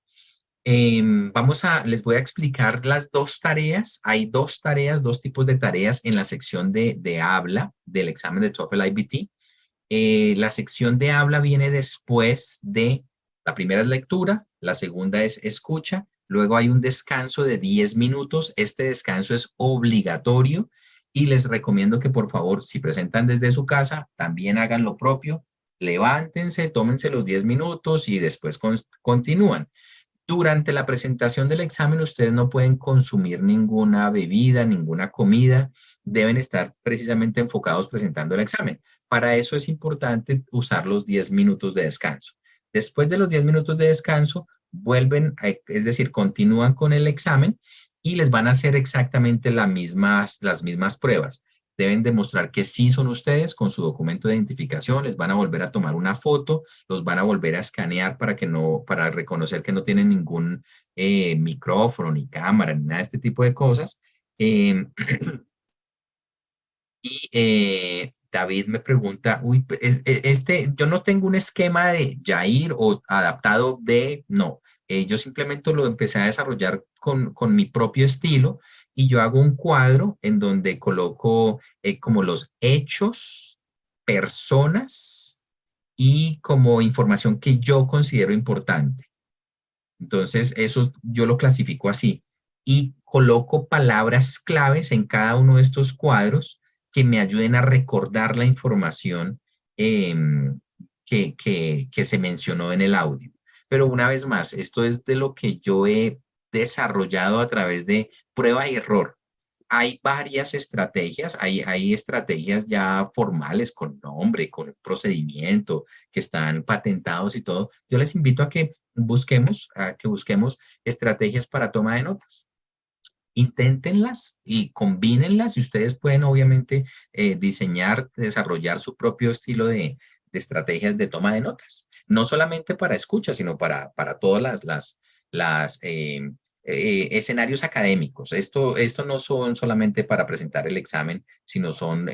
les voy a explicar las dos tareas. Hay dos tareas, dos tipos de tareas en la sección de habla del examen de TOEFL IBT. La sección de habla viene después de, la primera es lectura, la segunda es escucha, luego hay un descanso de 10 minutos. Este descanso es obligatorio y les recomiendo que por favor, si presentan desde su casa, también hagan lo propio. Levántense, tómense los 10 minutos y después continúan. Durante la presentación del examen, ustedes no pueden consumir ninguna bebida, ninguna comida. Deben estar precisamente enfocados presentando el examen. Para eso es importante usar los 10 minutos de descanso. Después de los 10 minutos de descanso, vuelven, es decir, continúan con el examen y les van a hacer exactamente las mismas pruebas. Deben demostrar que sí son ustedes con su documento de identificación, les van a volver a tomar una foto, los van a volver a escanear para reconocer que no tienen ningún micrófono, ni cámara, ni nada de este tipo de cosas. David me pregunta, uy, yo no tengo un esquema de Jair o adaptado de, no. Yo simplemente lo empecé a desarrollar con mi propio estilo y yo hago un cuadro en donde coloco como los hechos, personas y como información que yo considero importante. Entonces, eso yo lo clasifico así y coloco palabras claves en cada uno de estos cuadros que me ayuden a recordar la información que se mencionó en el audio. Pero una vez más, esto es de lo que yo he desarrollado a través de prueba y error. Hay varias estrategias, hay estrategias ya formales con nombre, con procedimiento, que están patentados y todo. Yo les invito a que busquemos estrategias para toma de notas. Inténtenlas y combínenlas y ustedes pueden obviamente diseñar, desarrollar su propio estilo de estrategias de toma de notas. No solamente para escucha, sino para todas las escenarios académicos. Esto no son solamente para presentar el examen, sino son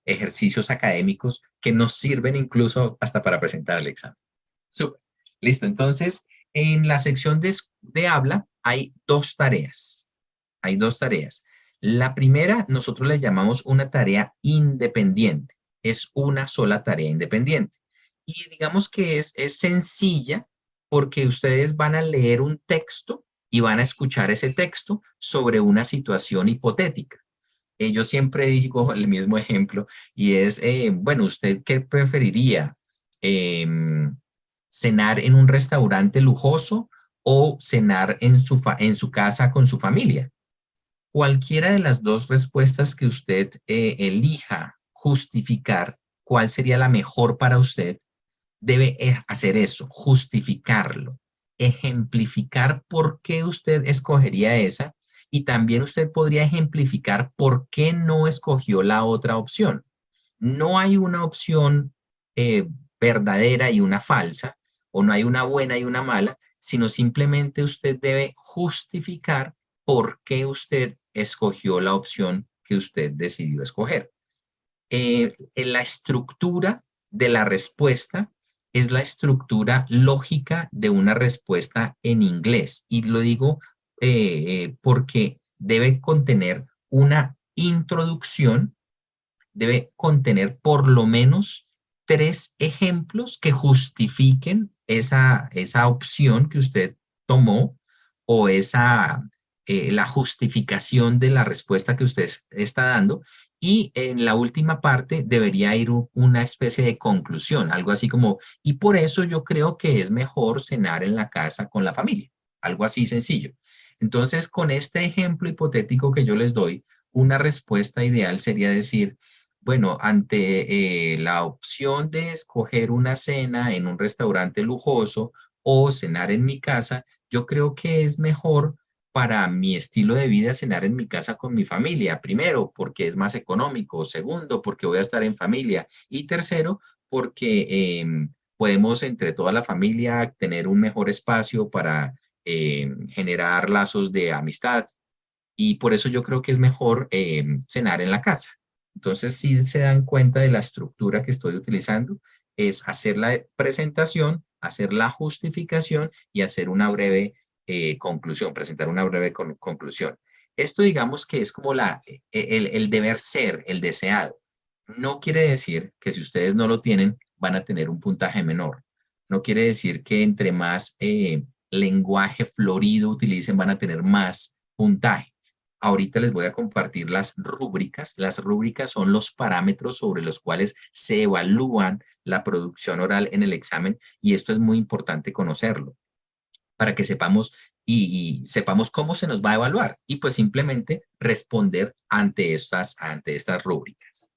ejercicios académicos que nos sirven incluso hasta para presentar el examen. Súper. Listo. Entonces, en la sección de habla hay dos tareas. Hay dos tareas. La primera, nosotros le llamamos una tarea independiente. Es una sola tarea independiente. Y digamos que es sencilla porque ustedes van a leer un texto y van a escuchar ese texto sobre una situación hipotética. Yo siempre digo el mismo ejemplo y es, bueno, ¿usted qué preferiría? ¿Cenar en un restaurante lujoso o cenar en su casa con su familia? Cualquiera de las dos respuestas que usted elija justificar cuál sería la mejor para usted, debe hacer eso, justificarlo, ejemplificar por qué usted escogería esa y también usted podría ejemplificar por qué no escogió la otra opción. No hay una opción verdadera y una falsa, o no hay una buena y una mala, sino simplemente usted debe justificar por qué usted escogió la opción que usted decidió escoger. En la estructura de la respuesta es la estructura lógica de una respuesta en inglés. Y lo digo porque debe contener una introducción, debe contener por lo menos 3 ejemplos que justifiquen esa opción que usted tomó. o la justificación de la respuesta que usted está dando. Y en la última parte debería ir una especie de conclusión, algo así como, y por eso yo creo que es mejor cenar en la casa con la familia, algo así sencillo. Entonces, con este ejemplo hipotético que yo les doy, una respuesta ideal sería decir, bueno, ante la opción de escoger una cena en un restaurante lujoso o cenar en mi casa, yo creo que es mejor para mi estilo de vida cenar en mi casa con mi familia. Primero, porque es más económico. Segundo, porque voy a estar en familia. Y tercero, porque podemos entre toda la familia tener un mejor espacio para generar lazos de amistad. Y por eso yo creo que es mejor cenar en la casa. Entonces, si se dan cuenta de la estructura que estoy utilizando, es hacer la presentación, hacer la justificación y hacer una breve conclusión, presentar una breve conclusión. Esto digamos que es como el deber ser, el deseado. No quiere decir que si ustedes no lo tienen, van a tener un puntaje menor. No quiere decir que entre más lenguaje florido utilicen, van a tener más puntaje. Ahorita les voy a compartir las rúbricas. Las rúbricas son los parámetros sobre los cuales se evalúan la producción oral en el examen y esto es muy importante conocerlo para que sepamos y sepamos cómo se nos va a evaluar y pues simplemente responder ante estas rúbricas.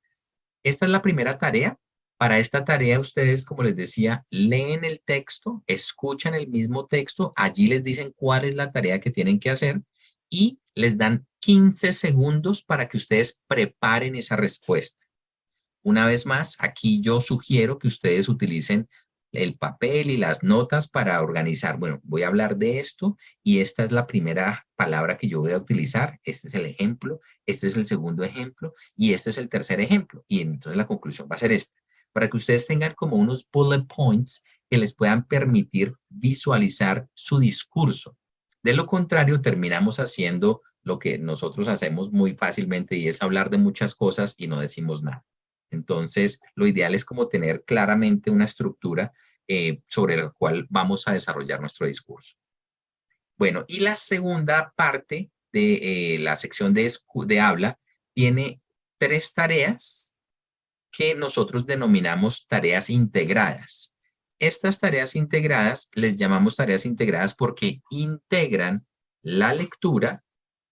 Esta es la primera tarea. Para esta tarea ustedes, como les decía, leen el texto, escuchan el mismo texto, allí les dicen cuál es la tarea que tienen que hacer y les dan 15 segundos para que ustedes preparen esa respuesta. Una vez más, aquí yo sugiero que ustedes utilicen el papel y las notas para organizar. Bueno, voy a hablar de esto y esta es la primera palabra que yo voy a utilizar. Este es el ejemplo, este es el segundo ejemplo y este es el tercer ejemplo. Y entonces la conclusión va a ser esta. Para que ustedes tengan como unos bullet points que les puedan permitir visualizar su discurso. De lo contrario, terminamos haciendo lo que nosotros hacemos muy fácilmente y es hablar de muchas cosas y no decimos nada. Entonces, lo ideal es como tener claramente una estructura sobre la cual vamos a desarrollar nuestro discurso. Bueno, y la segunda parte de la sección de habla tiene 3 tareas que nosotros denominamos tareas integradas. Estas tareas integradas les llamamos tareas integradas porque integran la lectura,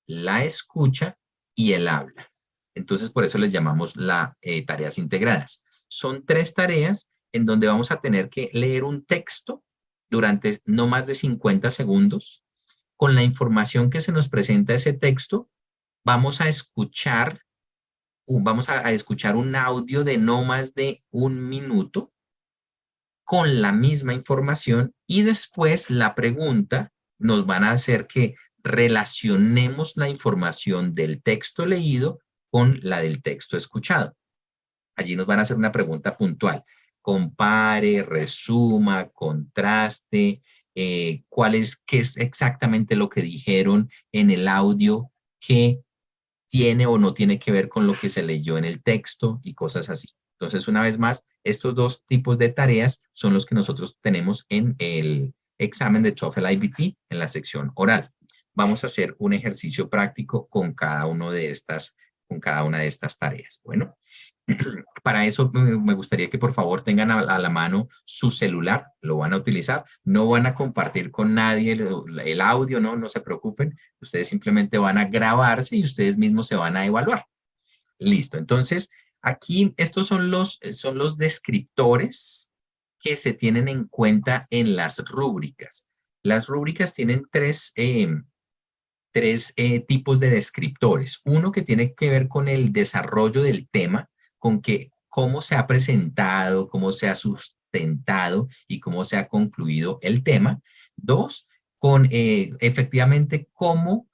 la escucha y el habla. Entonces, por eso les llamamos tareas integradas. Son 3 tareas en donde vamos a tener que leer un texto durante no más de 50 segundos. Con la información que se nos presenta ese texto, vamos a escuchar un audio de no más de 1 minuto con la misma información y después la pregunta nos van a hacer que relacionemos la información del texto leído con la del texto escuchado. Allí nos van a hacer una pregunta puntual. Compare, resuma, contraste, qué es exactamente lo que dijeron en el audio que tiene o no tiene que ver con lo que se leyó en el texto y cosas así. Entonces, una vez más, estos 2 tipos de tareas son los que nosotros tenemos en el examen de TOEFL IBT en la sección oral. Vamos a hacer un ejercicio práctico con cada una de estas tareas. Bueno, para eso me gustaría que por favor tengan a la mano su celular, lo van a utilizar, no van a compartir con nadie el audio, no se preocupen, ustedes simplemente van a grabarse y ustedes mismos se van a evaluar. Listo, entonces aquí estos son los descriptores que se tienen en cuenta en las rúbricas. Las rúbricas tienen tres tipos de descriptores. Uno que tiene que ver con el desarrollo del tema, con cómo se ha presentado, cómo se ha sustentado y cómo se ha concluido el tema. 2, con efectivamente cómo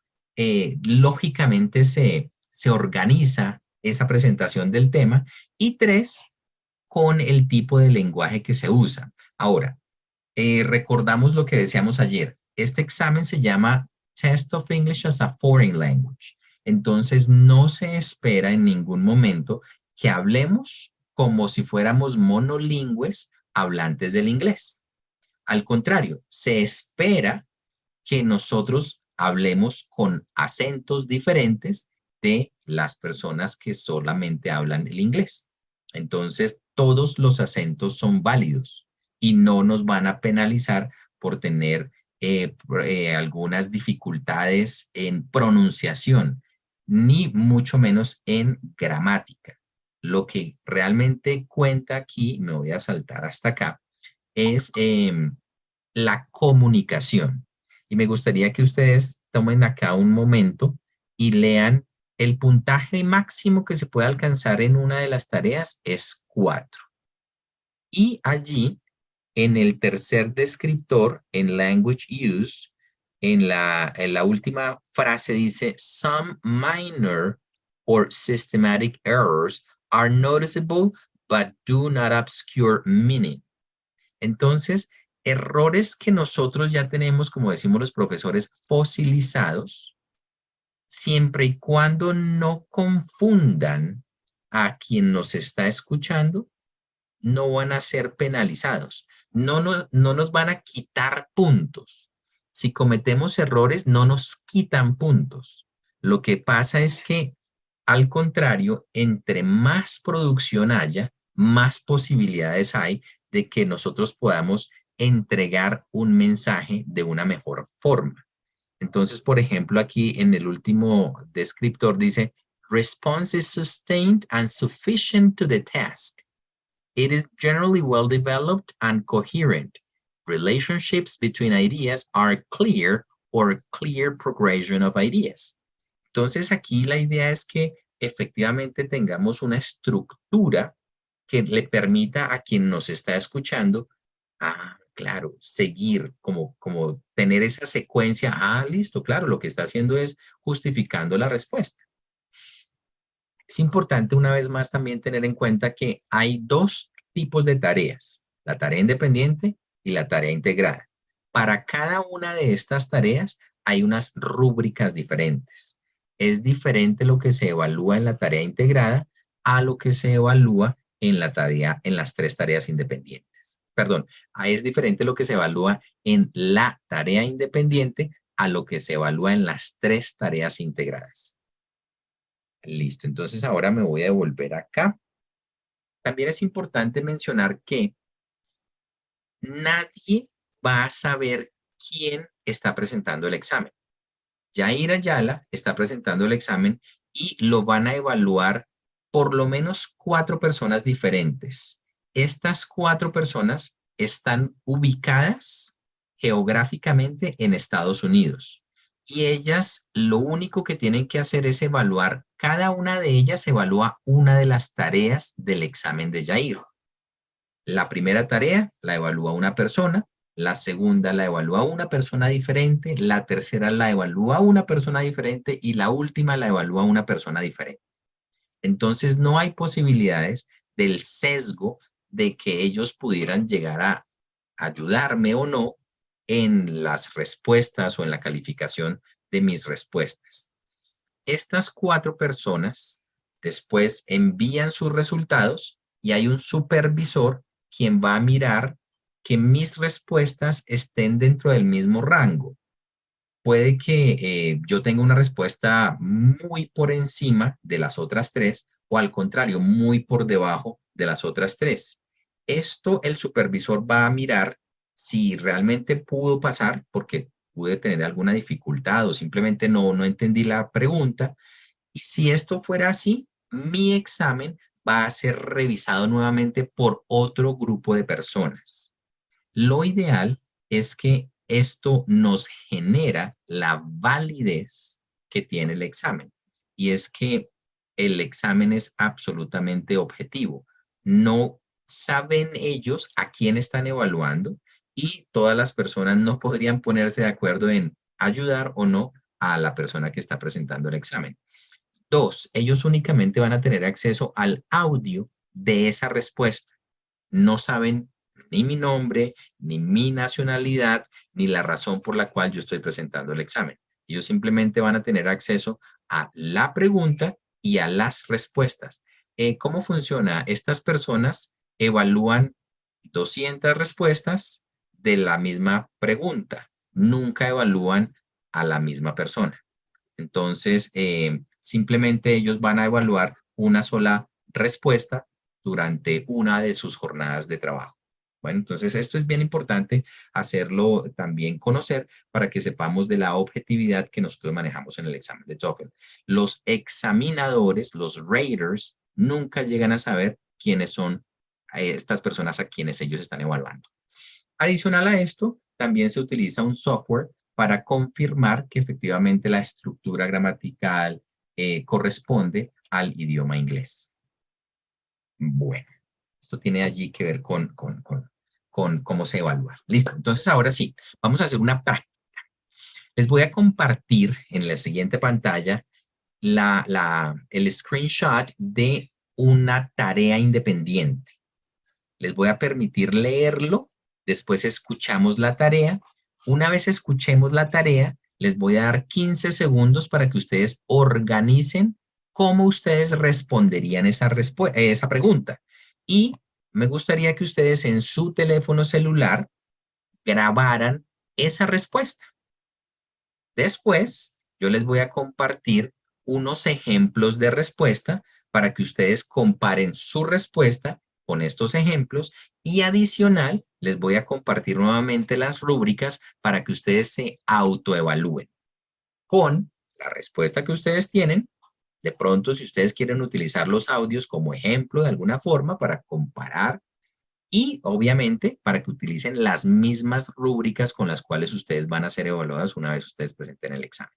lógicamente se organiza esa presentación del tema. Y 3, con el tipo de lenguaje que se usa. Ahora, recordamos lo que decíamos ayer. Este examen se llama Test of English as a Foreign Language. Entonces, no se espera en ningún momento que hablemos como si fuéramos monolingües hablantes del inglés. Al contrario, se espera que nosotros hablemos con acentos diferentes de las personas que solamente hablan el inglés. Entonces, todos los acentos son válidos y no nos van a penalizar por tener algunas dificultades en pronunciación, ni mucho menos en gramática. Lo que realmente cuenta aquí, me voy a saltar hasta acá, es la comunicación. Y me gustaría que ustedes tomen acá un momento y lean el puntaje máximo que se puede alcanzar en una de las tareas es 4. Y allí, en el tercer descriptor, en language use, en la última frase dice, some minor or systematic errors are noticeable, but do not obscure meaning. Entonces, errores que nosotros ya tenemos, como decimos los profesores, fosilizados, siempre y cuando no confundan a quien nos está escuchando, no van a ser penalizados. No nos van a quitar puntos. Si cometemos errores, no nos quitan puntos. Lo que pasa es que, al contrario, entre más producción haya, más posibilidades hay de que nosotros podamos entregar un mensaje de una mejor forma. Entonces, por ejemplo, aquí en el último descriptor dice, response is sustained and sufficient to the task. It is generally well developed and coherent. Relationships between ideas are clear or clear progression of ideas. Entonces, aquí la idea es que efectivamente tengamos una estructura que le permita a quien nos está escuchando, claro, seguir, como tener esa secuencia. Listo, claro, lo que está haciendo es justificando la respuesta. Es importante una vez más también tener en cuenta que hay dos tipos de tareas, la tarea independiente y la tarea integrada. Para cada una de estas tareas hay unas rúbricas diferentes. Es diferente lo que se evalúa en la tarea integrada a lo que se evalúa en las 3 tareas independientes. Perdón, es diferente lo que se evalúa en la tarea independiente a lo que se evalúa en las 3 tareas integradas. Listo, entonces ahora me voy a devolver acá. También es importante mencionar que nadie va a saber quién está presentando el examen. Yair Ayala está presentando el examen y lo van a evaluar por lo menos 4 personas diferentes. Estas 4 personas están ubicadas geográficamente en Estados Unidos. Y ellas lo único que tienen que hacer es evaluar, cada una de ellas evalúa una de las tareas del examen de Yair. La primera tarea la evalúa una persona, la segunda la evalúa una persona diferente, la tercera la evalúa una persona diferente y la última la evalúa una persona diferente. Entonces no hay posibilidades del sesgo de que ellos pudieran llegar a ayudarme o no en las respuestas o en la calificación de mis respuestas. Estas 4 personas después envían sus resultados y hay un supervisor quien va a mirar que mis respuestas estén dentro del mismo rango. Puede que yo tenga una respuesta muy por encima de las otras 3 o al contrario, muy por debajo de las otras 3. Esto el supervisor va a mirar si realmente pudo pasar porque pude tener alguna dificultad o simplemente no entendí la pregunta. Y si esto fuera así, mi examen va a ser revisado nuevamente por otro grupo de personas. Lo ideal es que esto nos genera la validez que tiene el examen. Y es que el examen es absolutamente objetivo. No saben ellos a quién están evaluando y todas las personas no podrían ponerse de acuerdo en ayudar o no a la persona que está presentando el examen. 2, ellos únicamente van a tener acceso al audio de esa respuesta. No saben ni mi nombre, ni mi nacionalidad, ni la razón por la cual yo estoy presentando el examen. Ellos simplemente van a tener acceso a la pregunta y a las respuestas. ¿Cómo funciona? Estas personas evalúan 200 respuestas de la misma pregunta. nunca evalúan a la misma persona. Entonces, simplemente ellos van a evaluar una sola respuesta durante una de sus jornadas de trabajo. Bueno, entonces esto es bien importante hacerlo también conocer para que sepamos de la objetividad que nosotros manejamos en el examen de TOEFL. Los examinadores, los raters, nunca llegan a saber quiénes son estas personas a quienes ellos están evaluando. Adicional a esto, también se utiliza un software para confirmar que efectivamente la estructura gramatical corresponde al idioma inglés. Bueno, esto tiene allí que ver con cómo se evalúa. Listo, entonces ahora sí, vamos a hacer una práctica. Les voy a compartir en la siguiente pantalla el screenshot de una tarea independiente. Les voy a permitir leerlo, después escuchamos la tarea. Una vez escuchemos la tarea, les voy a dar 15 segundos para que ustedes organicen cómo ustedes responderían esa pregunta. Y me gustaría que ustedes en su teléfono celular grabaran esa respuesta. Después, yo les voy a compartir unos ejemplos de respuesta para que ustedes comparen su respuesta con estos ejemplos y adicional, les voy a compartir nuevamente las rúbricas para que ustedes se autoevalúen con la respuesta que ustedes tienen. De pronto, si ustedes quieren utilizar los audios como ejemplo de alguna forma para comparar y obviamente para que utilicen las mismas rúbricas con las cuales ustedes van a ser evaluadas una vez ustedes presenten el examen.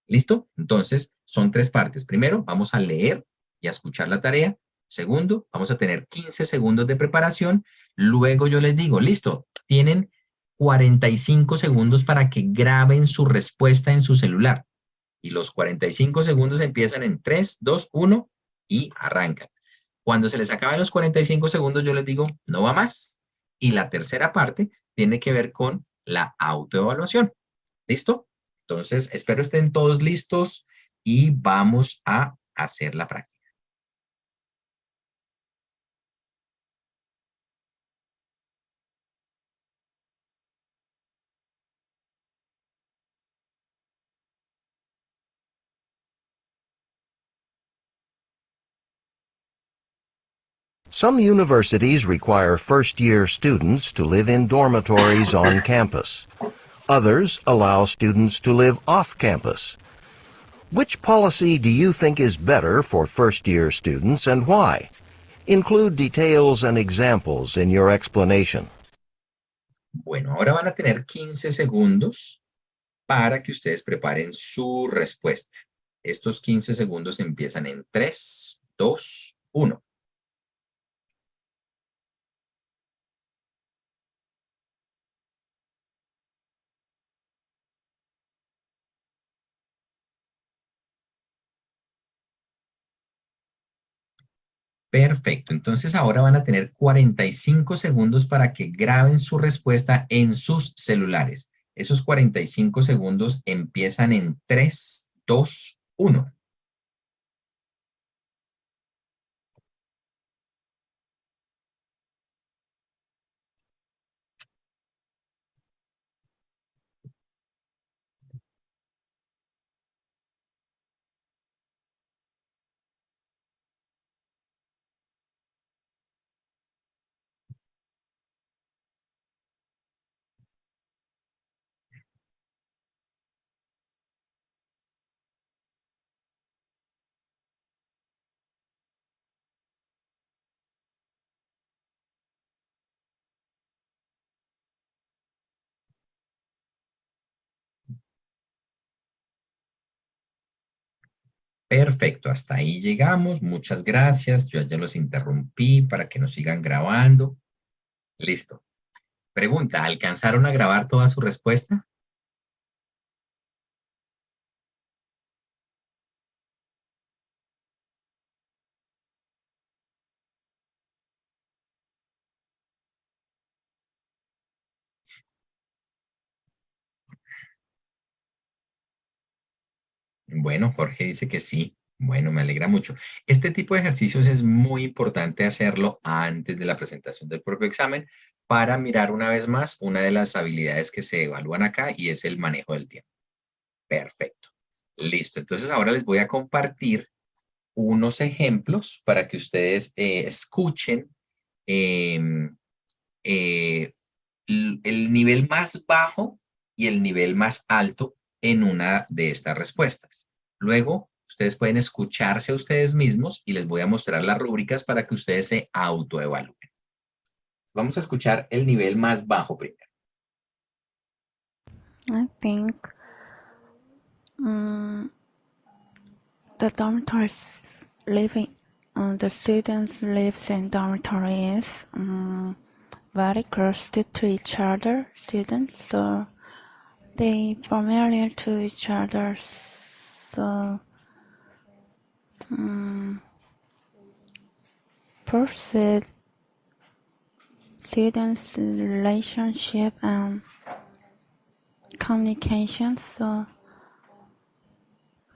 ¿Listo? Entonces, son 3 partes. Primero, vamos a leer y a escuchar la tarea. Segundo, vamos a tener 15 segundos de preparación. Luego yo les digo, listo, tienen 45 segundos para que graben su respuesta en su celular. Y los 45 segundos empiezan en 3, 2, 1 y arrancan. Cuando se les acaban los 45 segundos, yo les digo, no va más. Y la tercera parte tiene que ver con la autoevaluación. ¿Listo? Entonces, espero estén todos listos y vamos a hacer la práctica. Some universities require first-year students to live in dormitories on campus. Others allow students to live off campus. Which policy do you think is better for first-year students and why? Include details and examples in your explanation. Bueno, ahora van a tener 15 segundos para que ustedes preparen su respuesta. Estos 15 segundos empiezan en 3, 2, 1. Perfecto, entonces ahora van a tener 45 segundos para que graben su respuesta en sus celulares. Esos 45 segundos empiezan en 3, 2, 1. Perfecto, hasta ahí llegamos. Muchas gracias. Yo ya los interrumpí para que nos sigan grabando. Listo. Pregunta, ¿alcanzaron a grabar toda su respuesta? Bueno, Jorge dice que sí. Bueno, me alegra mucho. Este tipo de ejercicios es muy importante hacerlo antes de la presentación del propio examen para mirar una vez más una de las habilidades que se evalúan acá y es el manejo del tiempo. Perfecto. Listo. Entonces ahora les voy a compartir unos ejemplos para que ustedes escuchen em, el nivel más bajo y el nivel más alto en una de estas respuestas. Luego, ustedes pueden escucharse a ustedes mismos y les voy a mostrar las rúbricas para que ustedes se autoevalúen. Vamos a escuchar el nivel más bajo primero. I think the dormitories the students lives in dormitories very close to each other, students, so they familiar to each other, so proceed students' relationship and communication, so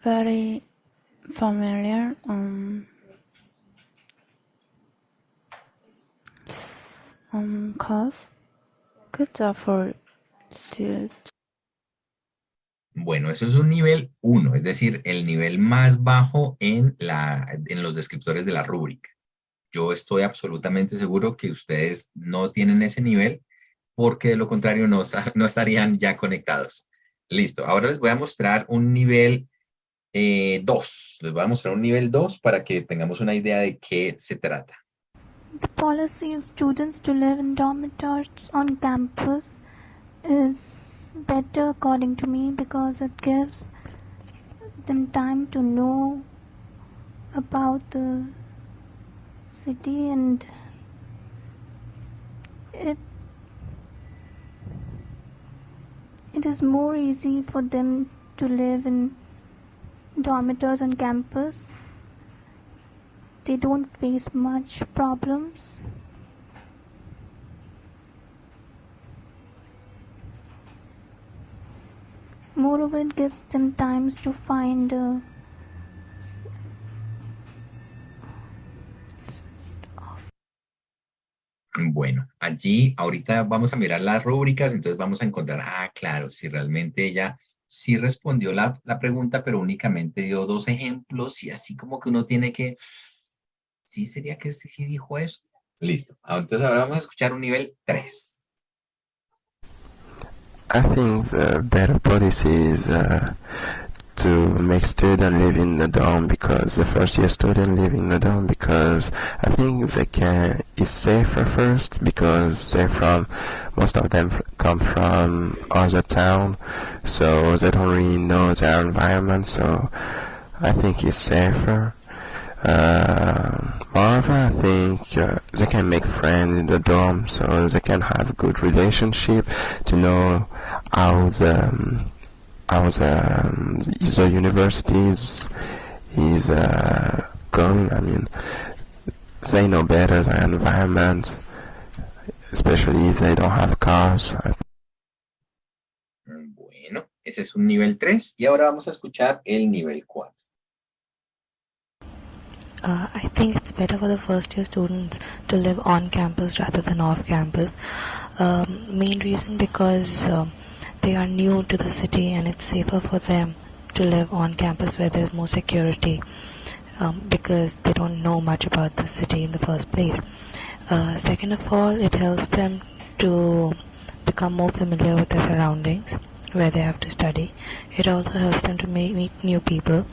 very familiar. Cause good job for students. Bueno, eso es un nivel 1, es decir, el nivel más bajo en los descriptores de la rúbrica. Yo estoy absolutamente seguro que ustedes no tienen ese nivel porque de lo contrario no estarían ya conectados. Listo, ahora les voy a mostrar un nivel 2. Les voy a mostrar un nivel 2 para que tengamos una idea de qué se trata. The policy of students to live in dormitories on campus is better according to me because it gives them time to know about the city and it is more easy for them to live in dormitories on campus. They don't face much problems. Moreover, it gives them times to find Bueno, allí ahorita vamos a mirar las rúbricas, entonces vamos a encontrar, claro, si realmente ella sí respondió la pregunta, pero únicamente dio 2 ejemplos y así como que uno tiene que, ¿sí sería que sí dijo eso? Listo, entonces ahora vamos a escuchar un nivel 3. I think the better policy is to make students live in the dorm because the first year student live in the dorm because I think it's safer first because most of them come from other town, so they don't really know their environment, so I think it's safer. Moreover, I think they can make friends in the dorm, so they can have a good relationship to know how the university is going. I mean, they know better their environment, especially if they don't have cars. Bueno, ese es un nivel 3 y ahora vamos a escuchar el nivel 4. I think it's better for the first year students to live on campus rather than off campus. Main reason because they are new to the city and it's safer for them to live on campus where there's more security because they don't know much about the city in the first place. Second of all, it helps them to become more familiar with their surroundings where they have to study. It also helps them to meet new people.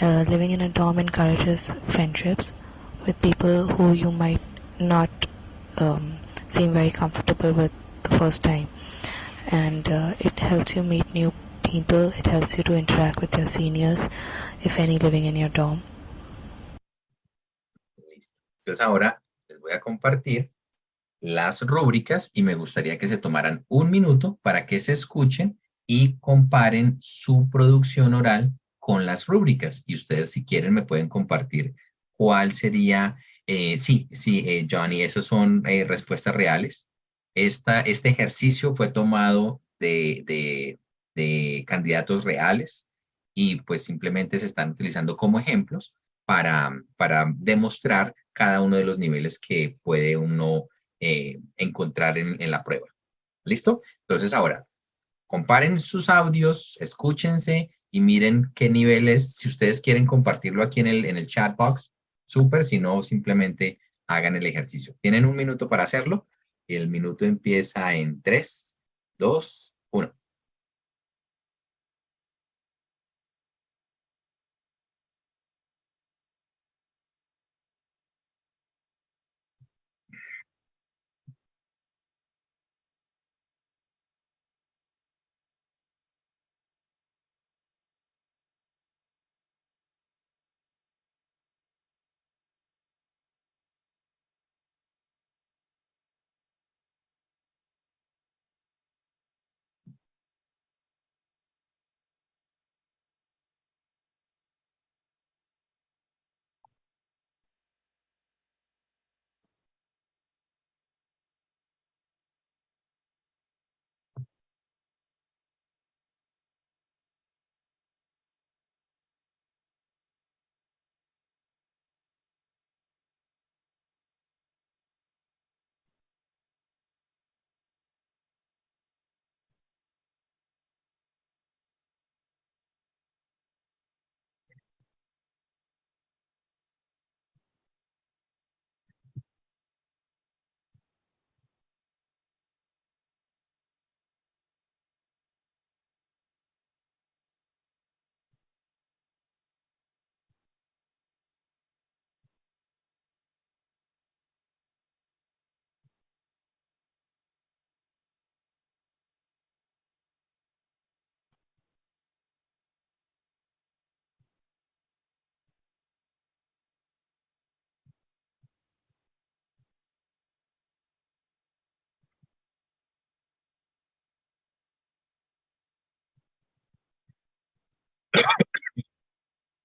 Living in a dorm encourages friendships with people who you might not seem very comfortable with the first time, and it helps you meet new people. It helps you to interact with your seniors, if any, living in your dorm. Listo. Entonces ahora les voy a compartir las rúbricas y me gustaría que se tomaran un minuto para que se escuchen y comparen su producción oral con las rúbricas. Y ustedes, si quieren, me pueden compartir cuál sería. Johnny, esas son respuestas reales. Este ejercicio fue tomado de candidatos reales y pues simplemente se están utilizando como ejemplos para demostrar cada uno de los niveles que puede uno encontrar en la prueba. ¿Listo? Entonces ahora, comparen sus audios, escúchense y miren qué niveles, si ustedes quieren compartirlo aquí en el chat box, súper, si no, simplemente hagan el ejercicio. Tienen 1 minuto para hacerlo. El minuto empieza en 3, 2, 1.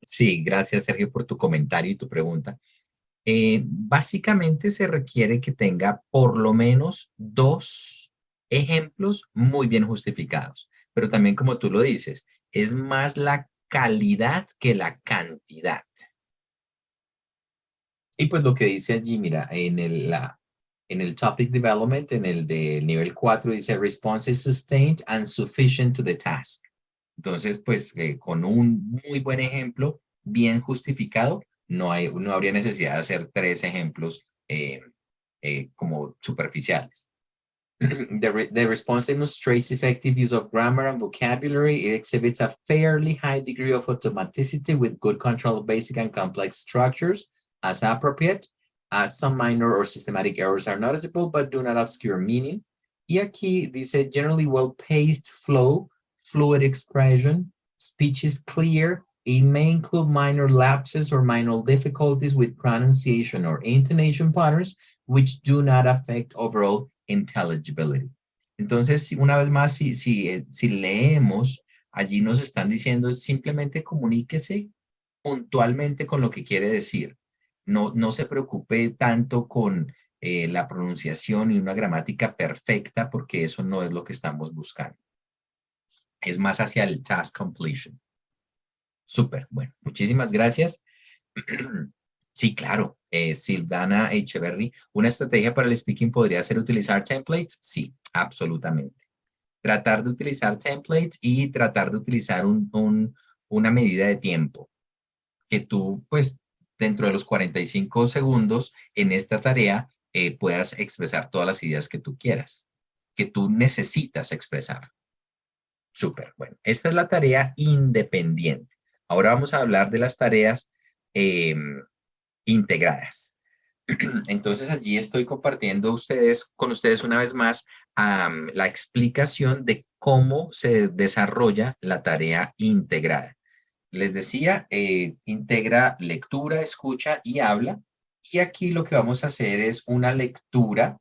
Sí, gracias Sergio por tu comentario y tu pregunta. Básicamente se requiere que tenga por lo menos 2 ejemplos muy bien justificados, pero también como tú lo dices, es más la calidad que la cantidad. Y pues lo que dice allí, mira, en el topic development, en el de nivel 4, dice response is sustained and sufficient to the task. Entonces, pues con un muy buen ejemplo, bien justificado, no habría necesidad de hacer 3 ejemplos como superficiales. The response demonstrates effective use of grammar and vocabulary. It exhibits a fairly high degree of automaticity with good control of basic and complex structures as appropriate. Some minor or systematic errors are noticeable, but do not obscure meaning. Y aquí dice generally well-paced flow, fluid expression, speech is clear. It may include minor lapses or minor difficulties with pronunciation or intonation patterns, which do not affect overall intelligibility. Entonces, una vez más, si leemos, allí nos están diciendo simplemente comuníquese puntualmente con lo que quiere decir. No se preocupe tanto con la pronunciación y una gramática perfecta, porque eso no es lo que estamos buscando. Es más hacia el task completion. Súper, bueno, muchísimas gracias. Sí, claro, Silvana Echeverry, ¿una estrategia para el speaking podría ser utilizar templates? Sí, absolutamente. Tratar de utilizar templates y tratar de utilizar una medida de tiempo. Que tú, pues, dentro de los 45 segundos en esta tarea puedas expresar todas las ideas que tú quieras, que tú necesitas expresar. Súper, bueno, esta es la tarea independiente. Ahora vamos a hablar de las tareas integradas. Entonces allí estoy compartiendo con ustedes una vez más la explicación de cómo se desarrolla la tarea integrada. Les decía, integra lectura, escucha y habla. Y aquí lo que vamos a hacer es una lectura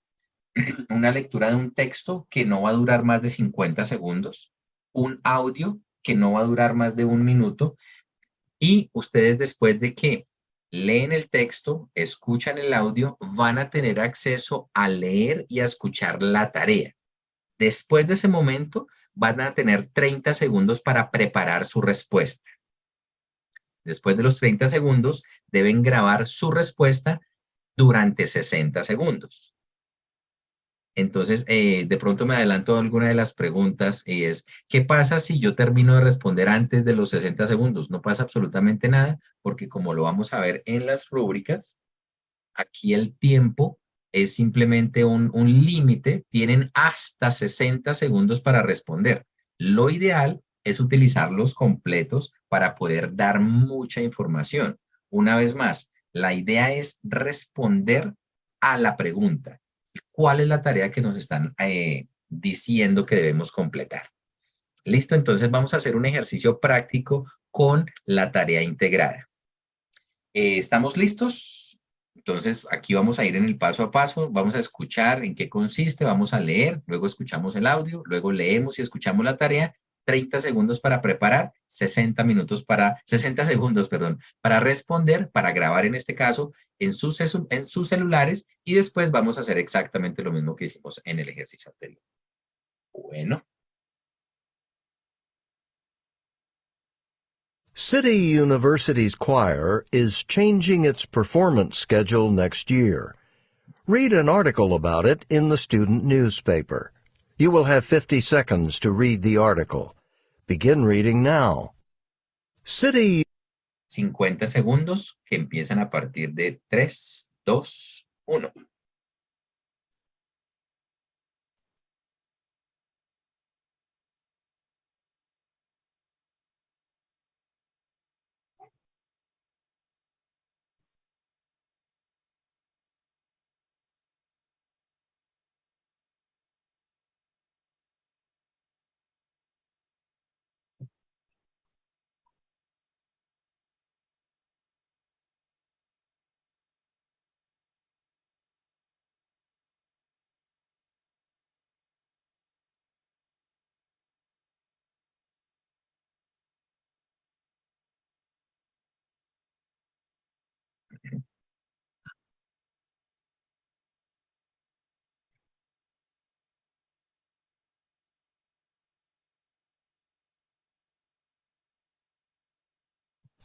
de un texto que no va a durar más de 50 segundos, un audio que no va a durar más de 1 minuto, y ustedes después de que leen el texto, escuchan el audio, van a tener acceso a leer y a escuchar la tarea. Después de ese momento, van a tener 30 segundos para preparar su respuesta. Después de los 30 segundos, deben grabar su respuesta durante 60 segundos. Entonces, de pronto me adelanto a alguna de las preguntas y es, ¿qué pasa si yo termino de responder antes de los 60 segundos? No pasa absolutamente nada porque como lo vamos a ver en las rúbricas, aquí el tiempo es simplemente un límite, tienen hasta 60 segundos para responder. Lo ideal es utilizarlos completos para poder dar mucha información. Una vez más, la idea es responder a la pregunta. ¿Cuál es la tarea que nos están diciendo que debemos completar? Listo, entonces vamos a hacer un ejercicio práctico con la tarea integrada. ¿Estamos listos? Entonces, aquí vamos a ir en el paso a paso, vamos a escuchar en qué consiste, vamos a leer, luego escuchamos el audio, luego leemos y escuchamos la tarea, 30 segundos para preparar, 60 segundos, perdón, para responder, para grabar en este caso en sus celulares y después vamos a hacer exactamente lo mismo que hicimos en el ejercicio anterior. Bueno. City University's choir is changing its performance schedule next year. Read an article about it in the student newspaper. You will have 50 seconds to read the article. Begin reading now. City 50 segundos que empiezan a partir de 3, 2, 1.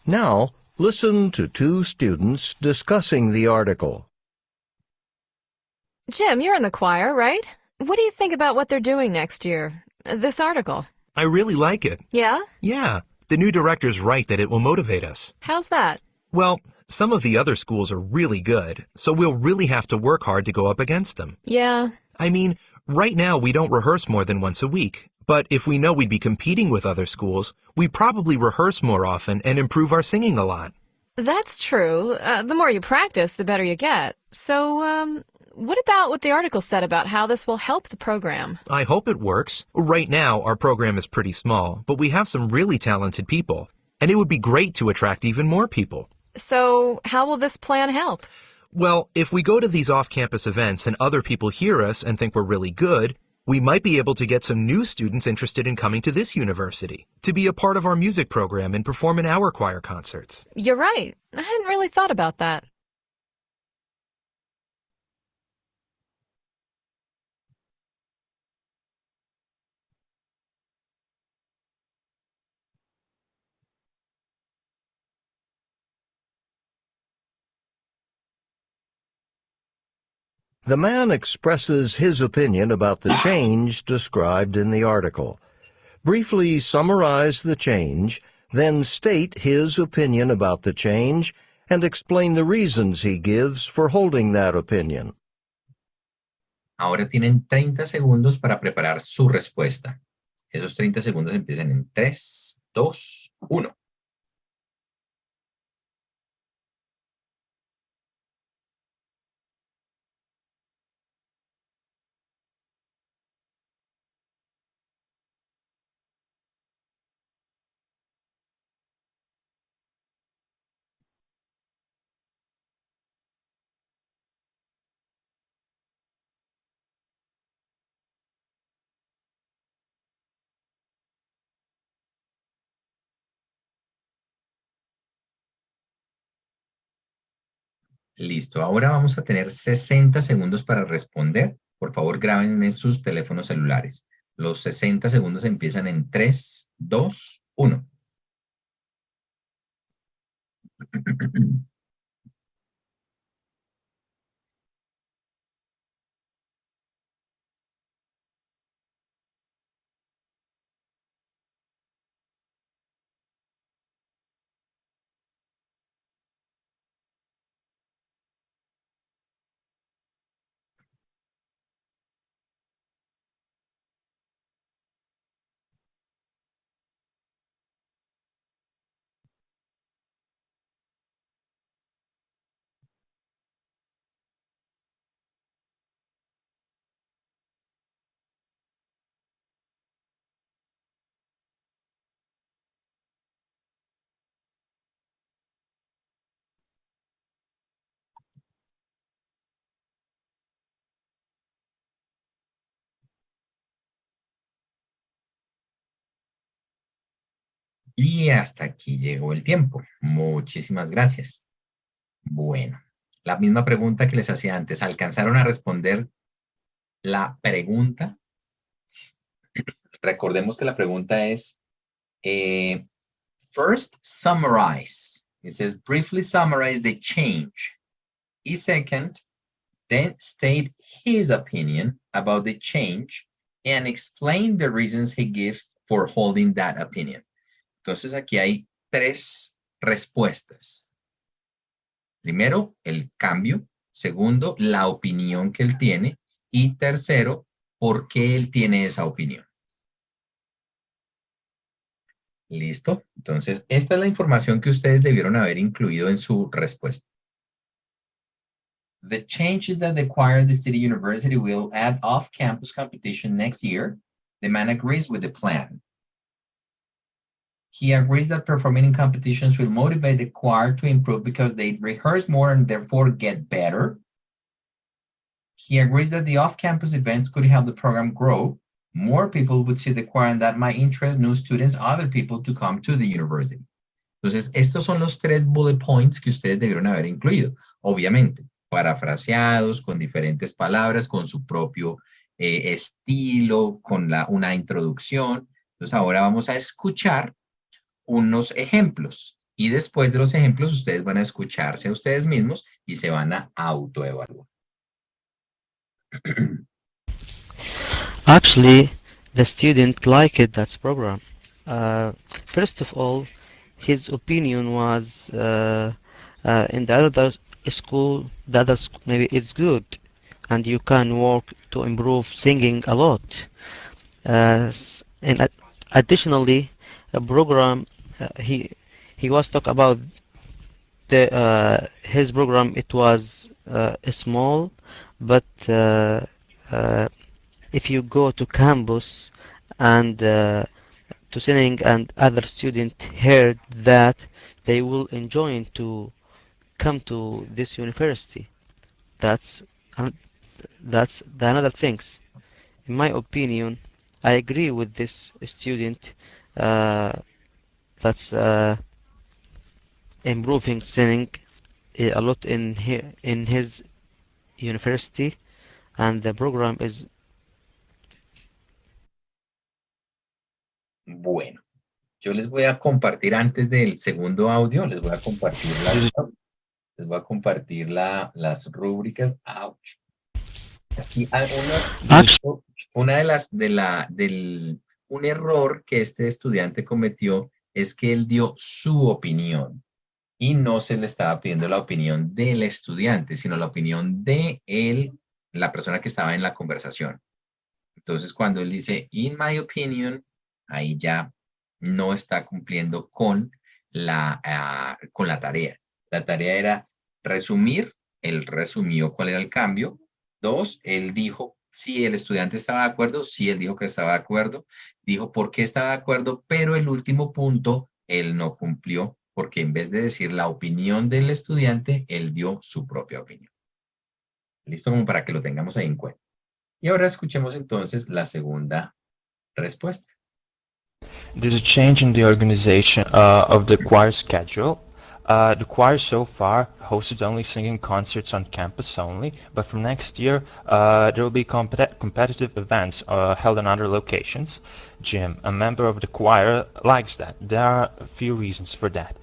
Now, listen to two students discussing the article. Jim, you're in the choir, right? What do you think about what they're doing next year? This article. I really like it. Yeah? Yeah, the new director's right that it will motivate us. How's that? Well, some of the other schools are really good, so we'll really have to work hard to go up against them. Yeah. I mean, right now we don't rehearse more than once a week, but if we know we'd be competing with other schools, we probably rehearse more often and improve our singing a lot. That's true. The more you practice, the better you get. So, what about what the article said about how this will help the program? I hope it works. Right now, our program is pretty small, but we have some really talented people, and it would be great to attract even more people. So, how will this plan help? Well, if we go to these off-campus events and other people hear us and think we're really good, we might be able to get some new students interested in coming to this university, to be a part of our music program and perform in our choir concerts. You're right. I hadn't really thought about that. The man expresses his opinion about the change described in the article. Briefly summarize the change, then state his opinion about the change and explain the reasons he gives for holding that opinion. Ahora tienen 30 segundos para preparar su respuesta. Esos 30 segundos empiezan en 3, 2, 1. Listo, ahora vamos a tener 60 segundos para responder. Por favor, graben en sus teléfonos celulares. Los 60 segundos empiezan en 3, 2, 1. Y hasta aquí llegó el tiempo. Muchísimas gracias. Bueno, la misma pregunta que les hacía antes. ¿Alcanzaron a responder la pregunta? Recordemos que la pregunta es, first, summarize. It says, briefly summarize the change. Y second, then state his opinion about the change and explain the reasons he gives for holding that opinion. Entonces aquí hay 3 respuestas. Primero, el cambio. Segundo, la opinión que él tiene. Y tercero, por qué él tiene esa opinión. ¿Listo? Entonces, esta es la información que ustedes debieron haber incluido en su respuesta. The changes that require the City University will add off-campus competition next year. The man agrees with the plan. He agrees that performing in competitions will motivate the choir to improve because they rehearse more and therefore get better. He agrees that the off-campus events could help the program grow. More people would see the choir and that might interest new students, other people to come to the university. Entonces, estos son los 3 bullet points que ustedes debieron haber incluido. Obviamente, parafraseados, con diferentes palabras, con su propio estilo, con una introducción. Entonces, ahora vamos a escuchar unos ejemplos. Y después de los ejemplos, ustedes van a escucharse a ustedes mismos y se van a autoevaluar. Actually, the student liked that program. First of all, his opinion was in the other school, maybe it's good, and you can work to improve singing a lot. And additionally, a program he was talk about his program. It was small, but if you go to campus and to singing and other students heard that, they will enjoy to come to this university. That's the another things. In my opinion, I agree with this student that's improving singing a lot in his university, and the program is. Bueno, yo les voy a compartir antes del segundo audio, les voy a compartir las rúbricas. Ouch. Aquí un error que este estudiante cometió es que él dio su opinión y no se le estaba pidiendo la opinión del estudiante, sino la opinión de él, la persona que estaba en la conversación. Entonces, cuando él dice, in my opinion, ahí ya no está cumpliendo con la tarea. La tarea era resumir, él resumió cuál era el cambio. 2, él dijo si el estudiante estaba de acuerdo, sí, él dijo que estaba de acuerdo, dijo por qué estaba de acuerdo, pero el último punto él no cumplió, porque en vez de decir la opinión del estudiante, él dio su propia opinión. Listo, como para que lo tengamos ahí en cuenta. Y ahora escuchemos entonces la segunda respuesta. There's a change in the organization of the choir schedule. The choir so far hosted only singing concerts on campus only, but from next year there will be competitive events held in other locations. Jim, a member of the choir, likes that. There are a few reasons for that.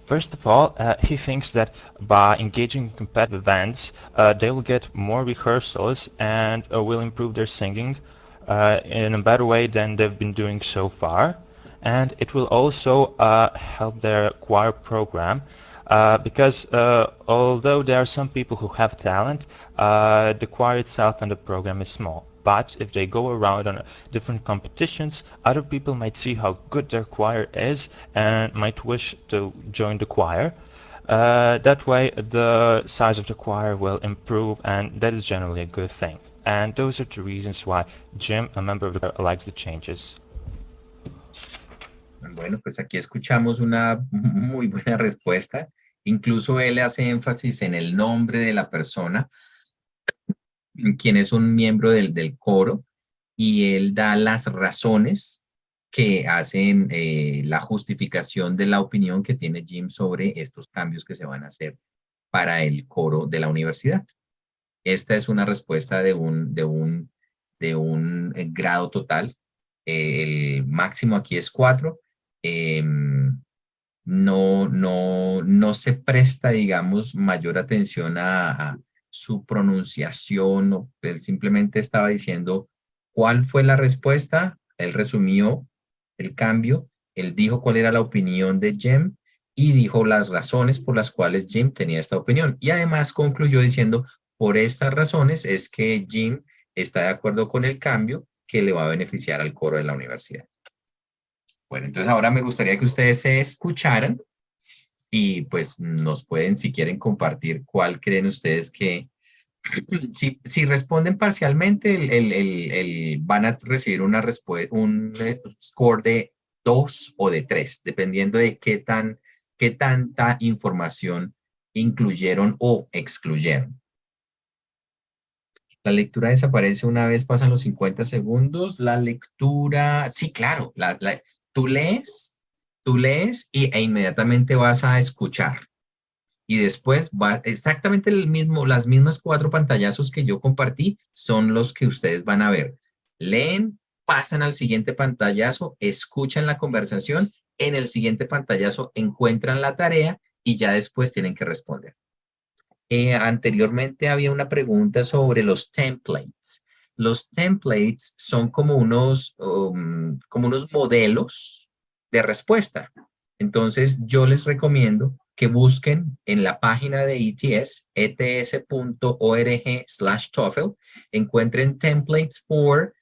First of all, he thinks that by engaging in competitive events, they will get more rehearsals and will improve their singing in a better way than they've been doing so far. And it will also help their choir program because although there are some people who have talent, the choir itself and the program is small. But if they go around on different competitions, other people might see how good their choir is and might wish to join the choir. That way the size of the choir will improve, and that is generally a good thing. And those are the reasons why Jim, a member of the choir, likes the changes. Bueno, pues aquí escuchamos una muy buena respuesta. Incluso él hace énfasis en el nombre de la persona, quien es un miembro del coro, y él da las razones que hacen la justificación de la opinión que tiene Jim sobre estos cambios que se van a hacer para el coro de la universidad. Esta es una respuesta de un grado total. El máximo aquí es 4. No se presta, digamos, mayor atención a su pronunciación. Él simplemente estaba diciendo cuál fue la respuesta. Él resumió el cambio. Él dijo cuál era la opinión de Jim y dijo las razones por las cuales Jim tenía esta opinión. Y además concluyó diciendo, por estas razones es que Jim está de acuerdo con el cambio que le va a beneficiar al coro de la universidad. Bueno, entonces ahora me gustaría que ustedes se escucharan y pues nos pueden, si quieren, compartir cuál creen ustedes que, si responden parcialmente, van a recibir un score de 2 o de 3, dependiendo de qué tanta información incluyeron o excluyeron. La lectura desaparece una vez pasan los 50 segundos. La lectura, sí, claro, tú lees e inmediatamente vas a escuchar. Y después va exactamente las mismas 4 pantallazos que yo compartí son los que ustedes van a ver. Leen, pasan al siguiente pantallazo, escuchan la conversación, en el siguiente pantallazo encuentran la tarea y ya después tienen que responder. Anteriormente había una pregunta sobre los templates. Los templates son como unos modelos de respuesta. Entonces, yo les recomiendo que busquen en la página de ETS, ets.org/TOEFL, encuentren templates for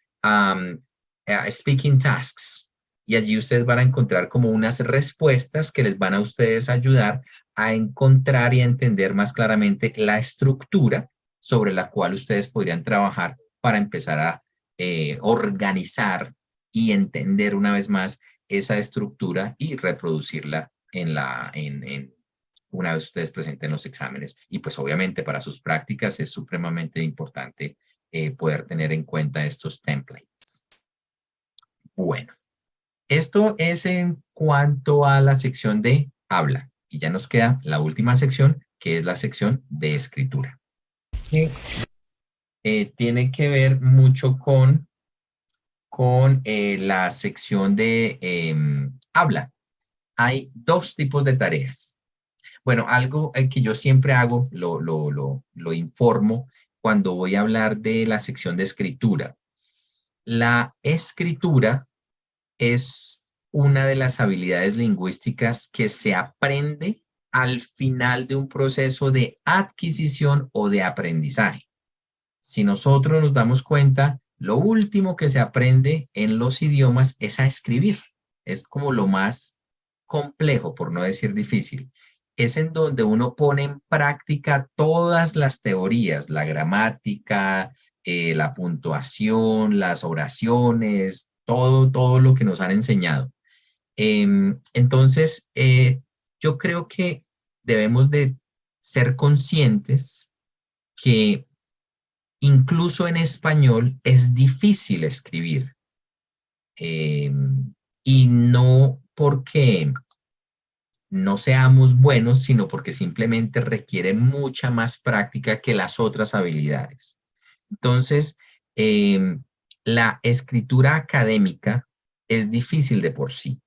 speaking tasks. Y allí ustedes van a encontrar como unas respuestas que les van a ustedes ayudar a encontrar y a entender más claramente la estructura sobre la cual ustedes podrían trabajar para empezar a organizar y entender una vez más esa estructura y reproducirla una vez ustedes presenten los exámenes. Y pues obviamente para sus prácticas es supremamente importante poder tener en cuenta estos templates. Bueno, esto es en cuanto a la sección de habla. Y ya nos queda la última sección, que es la sección de escritura. Tiene que ver mucho con la sección de habla. Hay 2 tipos de tareas. Bueno, algo que yo siempre hago, lo informo cuando voy a hablar de la sección de escritura. La escritura es una de las habilidades lingüísticas que se aprende al final de un proceso de adquisición o de aprendizaje. Si nosotros nos damos cuenta, lo último que se aprende en los idiomas es a escribir. Es como lo más complejo, por no decir difícil. Es en donde uno pone en práctica todas las teorías, la gramática, la puntuación, las oraciones, todo lo que nos han enseñado. Entonces, yo creo que debemos de ser conscientes que incluso en español es difícil escribir. Y no porque no seamos buenos, sino porque simplemente requiere mucha más práctica que las otras habilidades. Entonces, la escritura académica es difícil de por sí.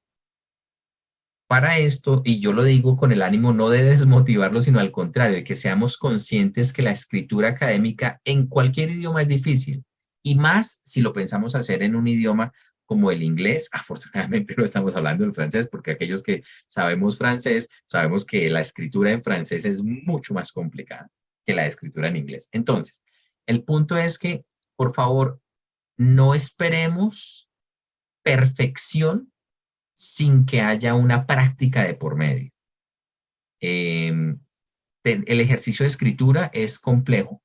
Para esto, y yo lo digo con el ánimo no de desmotivarlo, sino al contrario, de que seamos conscientes que la escritura académica en cualquier idioma es difícil, y más si lo pensamos hacer en un idioma como el inglés. Afortunadamente no estamos hablando del francés, porque aquellos que sabemos francés, sabemos que la escritura en francés es mucho más complicada que la escritura en inglés. Entonces, el punto es que, por favor, no esperemos perfección sin que haya una práctica de por medio. El ejercicio de escritura es complejo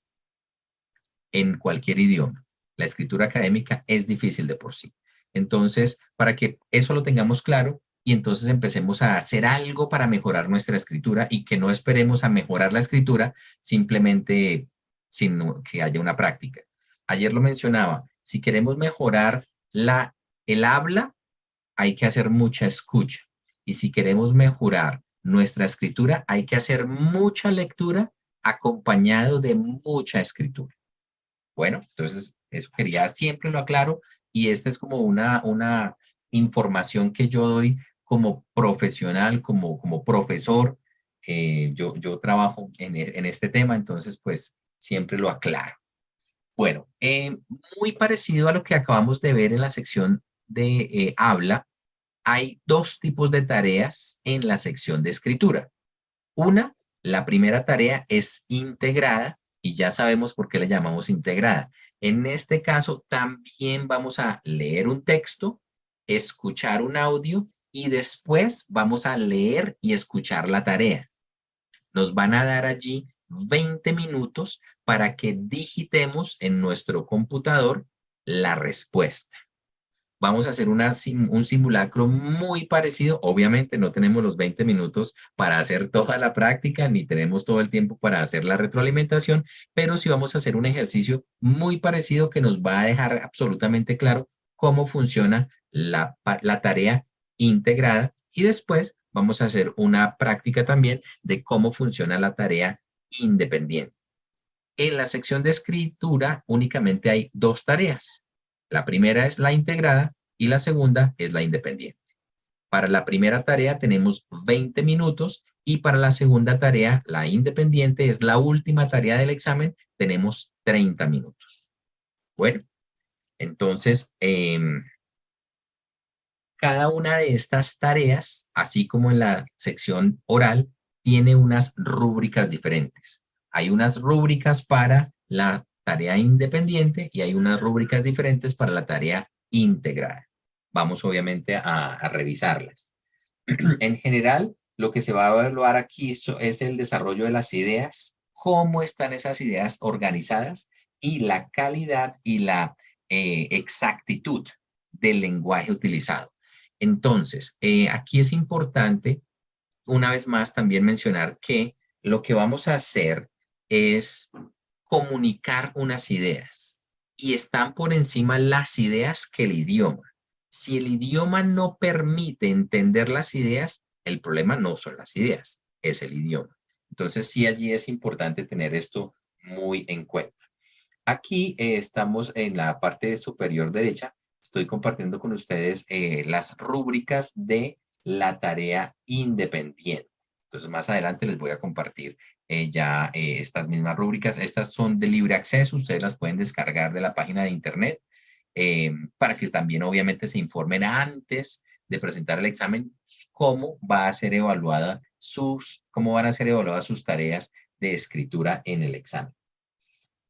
en cualquier idioma. La escritura académica es difícil de por sí. Entonces, para que eso lo tengamos claro y entonces empecemos a hacer algo para mejorar nuestra escritura y que no esperemos a mejorar la escritura simplemente sin que haya una práctica. Ayer lo mencionaba, si queremos mejorar el habla, hay que hacer mucha escucha. Y si queremos mejorar nuestra escritura, hay que hacer mucha lectura acompañado de mucha escritura. Bueno, entonces eso quería, siempre lo aclaro, y esta es como una información que yo doy como profesional, como profesor. Yo trabajo en este tema, entonces pues siempre lo aclaro. Bueno, muy parecido a lo que acabamos de ver en la sección de habla, hay dos tipos de tareas en la sección de escritura. La primera tarea es integrada y ya sabemos por qué le llamamos integrada. En este caso también vamos a leer un texto, escuchar un audio y después vamos a leer y escuchar la tarea. Nos van a dar allí 20 minutos para que digitemos en nuestro computador la respuesta. Vamos a hacer un simulacro muy parecido. Obviamente no tenemos los 20 minutos para hacer toda la práctica, ni tenemos todo el tiempo para hacer la retroalimentación, pero sí vamos a hacer un ejercicio muy parecido que nos va a dejar absolutamente claro cómo funciona la tarea integrada, y después vamos a hacer una práctica también de cómo funciona la tarea independiente. En la sección de escritura únicamente hay dos tareas. La primera es la integrada y la segunda es la independiente. Para la primera tarea tenemos 20 minutos y para la segunda tarea, la independiente, es la última tarea del examen, tenemos 30 minutos. Bueno, entonces, cada una de estas tareas, así como en la sección oral, tiene unas rúbricas diferentes. Hay unas rúbricas para la tarea independiente y hay unas rúbricas diferentes para la tarea integrada. Vamos obviamente a revisarlas. En general, lo que se va a evaluar aquí es el desarrollo de las ideas, cómo están esas ideas organizadas y la calidad y la exactitud del lenguaje utilizado. Entonces, aquí es importante, una vez más, también mencionar que lo que vamos a hacer es comunicar unas ideas y están por encima las ideas que el idioma. Si el idioma no permite entender las ideas, el problema no son las ideas, es el idioma. Entonces, sí, allí es importante tener esto muy en cuenta. Aquí estamos en la parte superior derecha. Estoy compartiendo con ustedes las rúbricas de la tarea independiente. Entonces, más adelante les voy a compartir estas mismas rúbricas. Estas son de libre acceso. Ustedes las pueden descargar de la página de internet para que también obviamente se informen antes de presentar el examen cómo van a ser evaluadas sus tareas de escritura en el examen.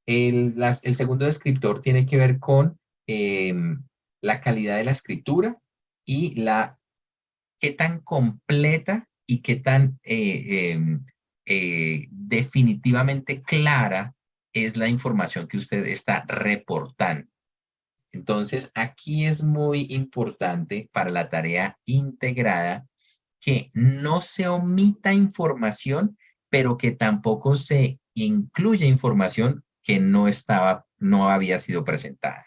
El segundo descriptor tiene que ver con la calidad de la escritura y qué tan completa y qué tan definitivamente clara es la información que usted está reportando. Entonces, aquí es muy importante para la tarea integrada que no se omita información, pero que tampoco se incluya información que no había sido presentada.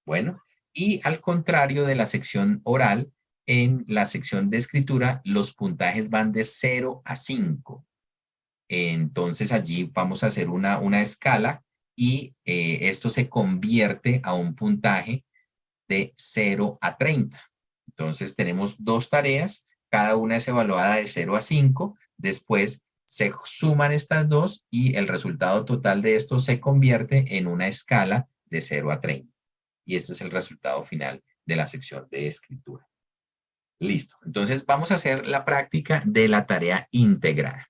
Bueno, y al contrario de la sección oral, en la sección de escritura, los puntajes van de 0 a 5. Entonces, allí vamos a hacer una escala y esto se convierte a un puntaje de 0 a 30. Entonces, tenemos dos tareas, cada una es evaluada de 0 a 5. Después, se suman estas dos y el resultado total de esto se convierte en una escala de 0 a 30. Y este es el resultado final de la sección de escritura. Listo. Entonces, vamos a hacer la práctica de la tarea integrada.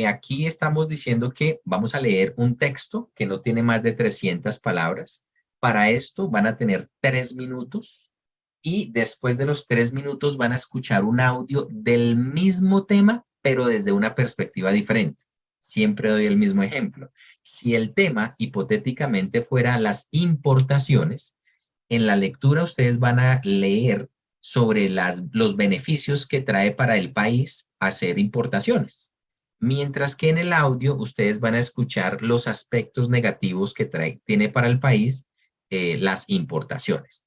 Aquí estamos diciendo que vamos a leer un texto que no tiene más de 300 palabras. Para esto van a tener 3 minutos y después de los 3 minutos van a escuchar un audio del mismo tema, pero desde una perspectiva diferente. Siempre doy el mismo ejemplo. Si el tema hipotéticamente fuera las importaciones, en la lectura ustedes van a leer sobre los beneficios que trae para el país hacer importaciones. Mientras que en el audio ustedes van a escuchar los aspectos negativos que tiene para el país las importaciones.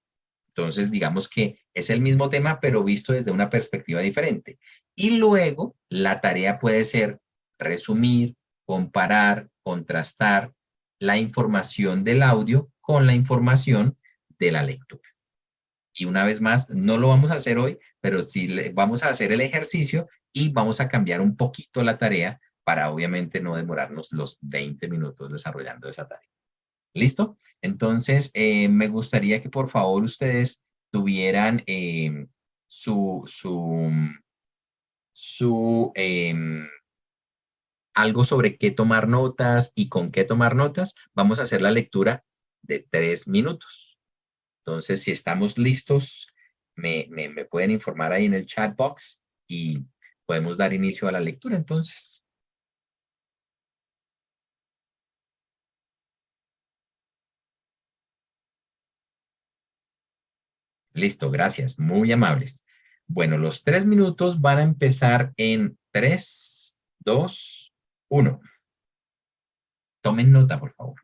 Entonces, digamos que es el mismo tema, pero visto desde una perspectiva diferente. Y luego, la tarea puede ser resumir, comparar, contrastar la información del audio con la información de la lectura. Y una vez más, no lo vamos a hacer hoy, pero sí vamos a hacer el ejercicio y vamos a cambiar un poquito la tarea para obviamente no demorarnos los 20 minutos desarrollando esa tarea. ¿Listo? Entonces, me gustaría que por favor ustedes tuvieran algo sobre qué tomar notas y con qué tomar notas. Vamos a hacer la lectura de 3 minutos. Entonces, si estamos listos, me pueden informar ahí en el chat box y podemos dar inicio a la lectura entonces. Listo, gracias, muy amables. Bueno, los 3 minutos van a empezar en 3, 2, 1. Tomen nota, por favor.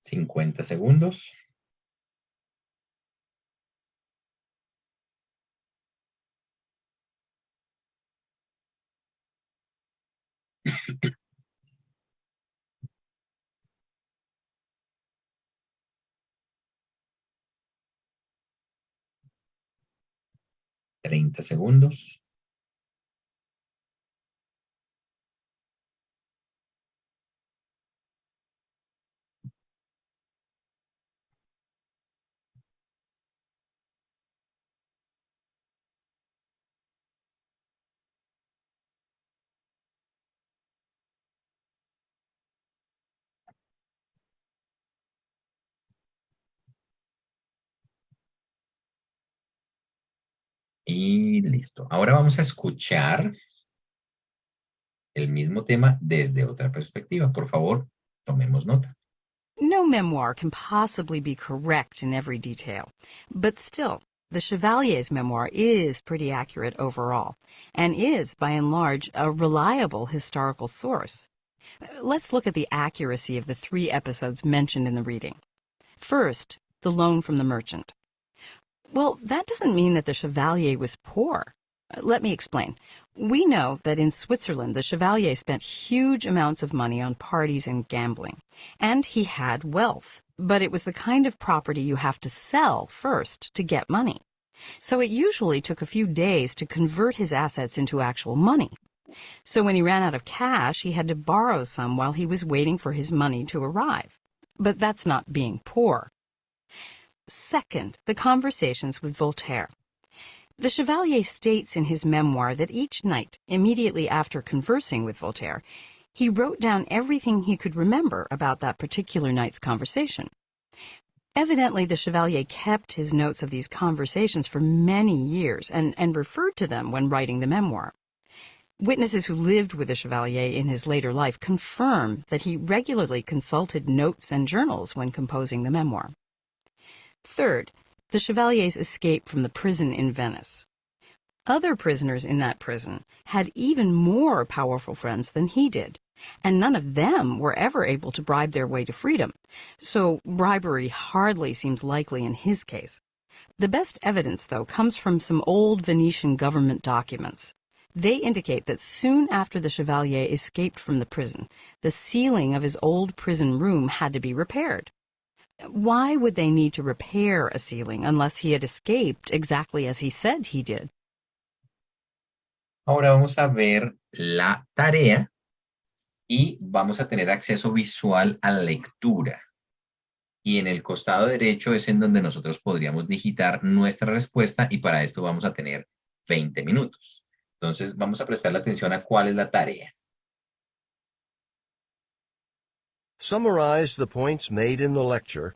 50 segundos. $30. Y listo. Ahora vamos a escuchar el mismo tema desde otra perspectiva. Por favor, tomemos nota. No memoir can possibly be correct in every detail, but still, the Chevalier's memoir is pretty accurate overall, and is, by and large, a reliable historical source. Let's look at the accuracy of the 3 episodes mentioned in the reading. First, the loan from the merchant. Well, that doesn't mean that the Chevalier was poor. Let me explain. We know that in Switzerland, the Chevalier spent huge amounts of money on parties and gambling, and he had wealth, but it was the kind of property you have to sell first to get money. So it usually took a few days to convert his assets into actual money. So when he ran out of cash, he had to borrow some while he was waiting for his money to arrive. But that's not being poor. Second, the conversations with Voltaire. The Chevalier states in his memoir that each night, immediately after conversing with Voltaire, he wrote down everything he could remember about that particular night's conversation. Evidently, the Chevalier kept his notes of these conversations for many years and referred to them when writing the memoir. Witnesses who lived with the Chevalier in his later life confirm that he regularly consulted notes and journals when composing the memoir. Third, the Chevalier's escape from the prison in Venice. Other prisoners in that prison had even more powerful friends than he did, and none of them were ever able to bribe their way to freedom, so bribery hardly seems likely in his case. The best evidence, though, comes from some old Venetian government documents. They indicate that soon after the Chevalier escaped from the prison, the ceiling of his old prison room had to be repaired. Why would they need to repair a ceiling unless he had escaped exactly as he said he did? Ahora vamos a ver la tarea y vamos a tener acceso visual a la lectura. Y en el costado derecho es en donde nosotros podríamos digitar nuestra respuesta y para esto vamos a tener 20 minutos. Entonces vamos a prestarle atención a cuál es la tarea. Summarize the points made in the lecture,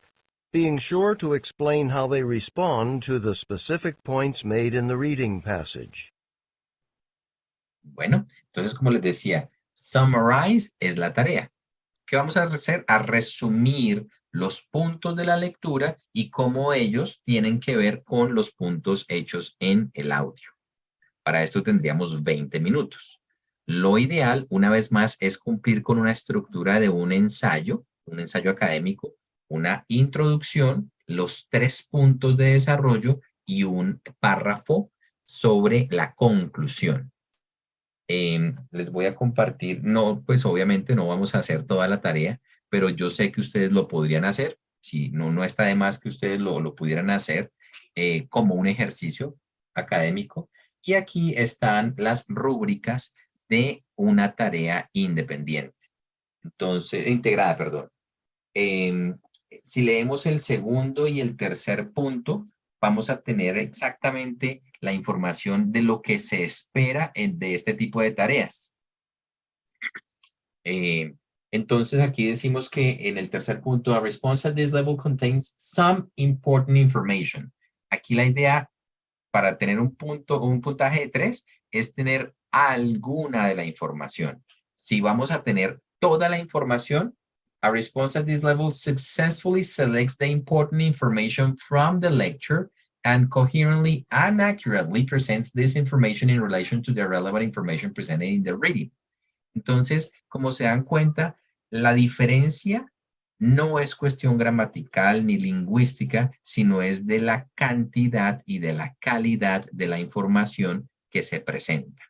being sure to explain how they respond to the specific points made in the reading passage. Bueno, entonces como les decía, summarize es la tarea. ¿Qué vamos a hacer? A resumir los puntos de la lectura y cómo ellos tienen que ver con los puntos hechos en el audio. Para esto tendríamos 20 minutos. Lo ideal, una vez más, es cumplir con una estructura de un ensayo académico, una introducción, los 3 puntos de desarrollo y un párrafo sobre la conclusión. Les voy a compartir, no, pues obviamente no vamos a hacer toda la tarea, pero yo sé que ustedes lo podrían hacer. Si no está de más que ustedes lo pudieran hacer como un ejercicio académico. Y aquí están las rúbricas de una tarea independiente. Entonces, integrada, perdón. Si leemos el segundo y el tercer punto, vamos a tener exactamente la información de lo que se espera de este tipo de tareas. Entonces, aquí decimos que en el tercer punto, a response at this level contains some important information. Aquí la idea para tener un puntaje de 3 es tener alguna de la información. Si vamos a tener toda la información, a response at this level successfully selects the important information from the lecture and coherently and accurately presents this information in relation to the relevant information presented in the reading. Entonces, como se dan cuenta, la diferencia no es cuestión gramatical ni lingüística, sino es de la cantidad y de la calidad de la información que se presenta.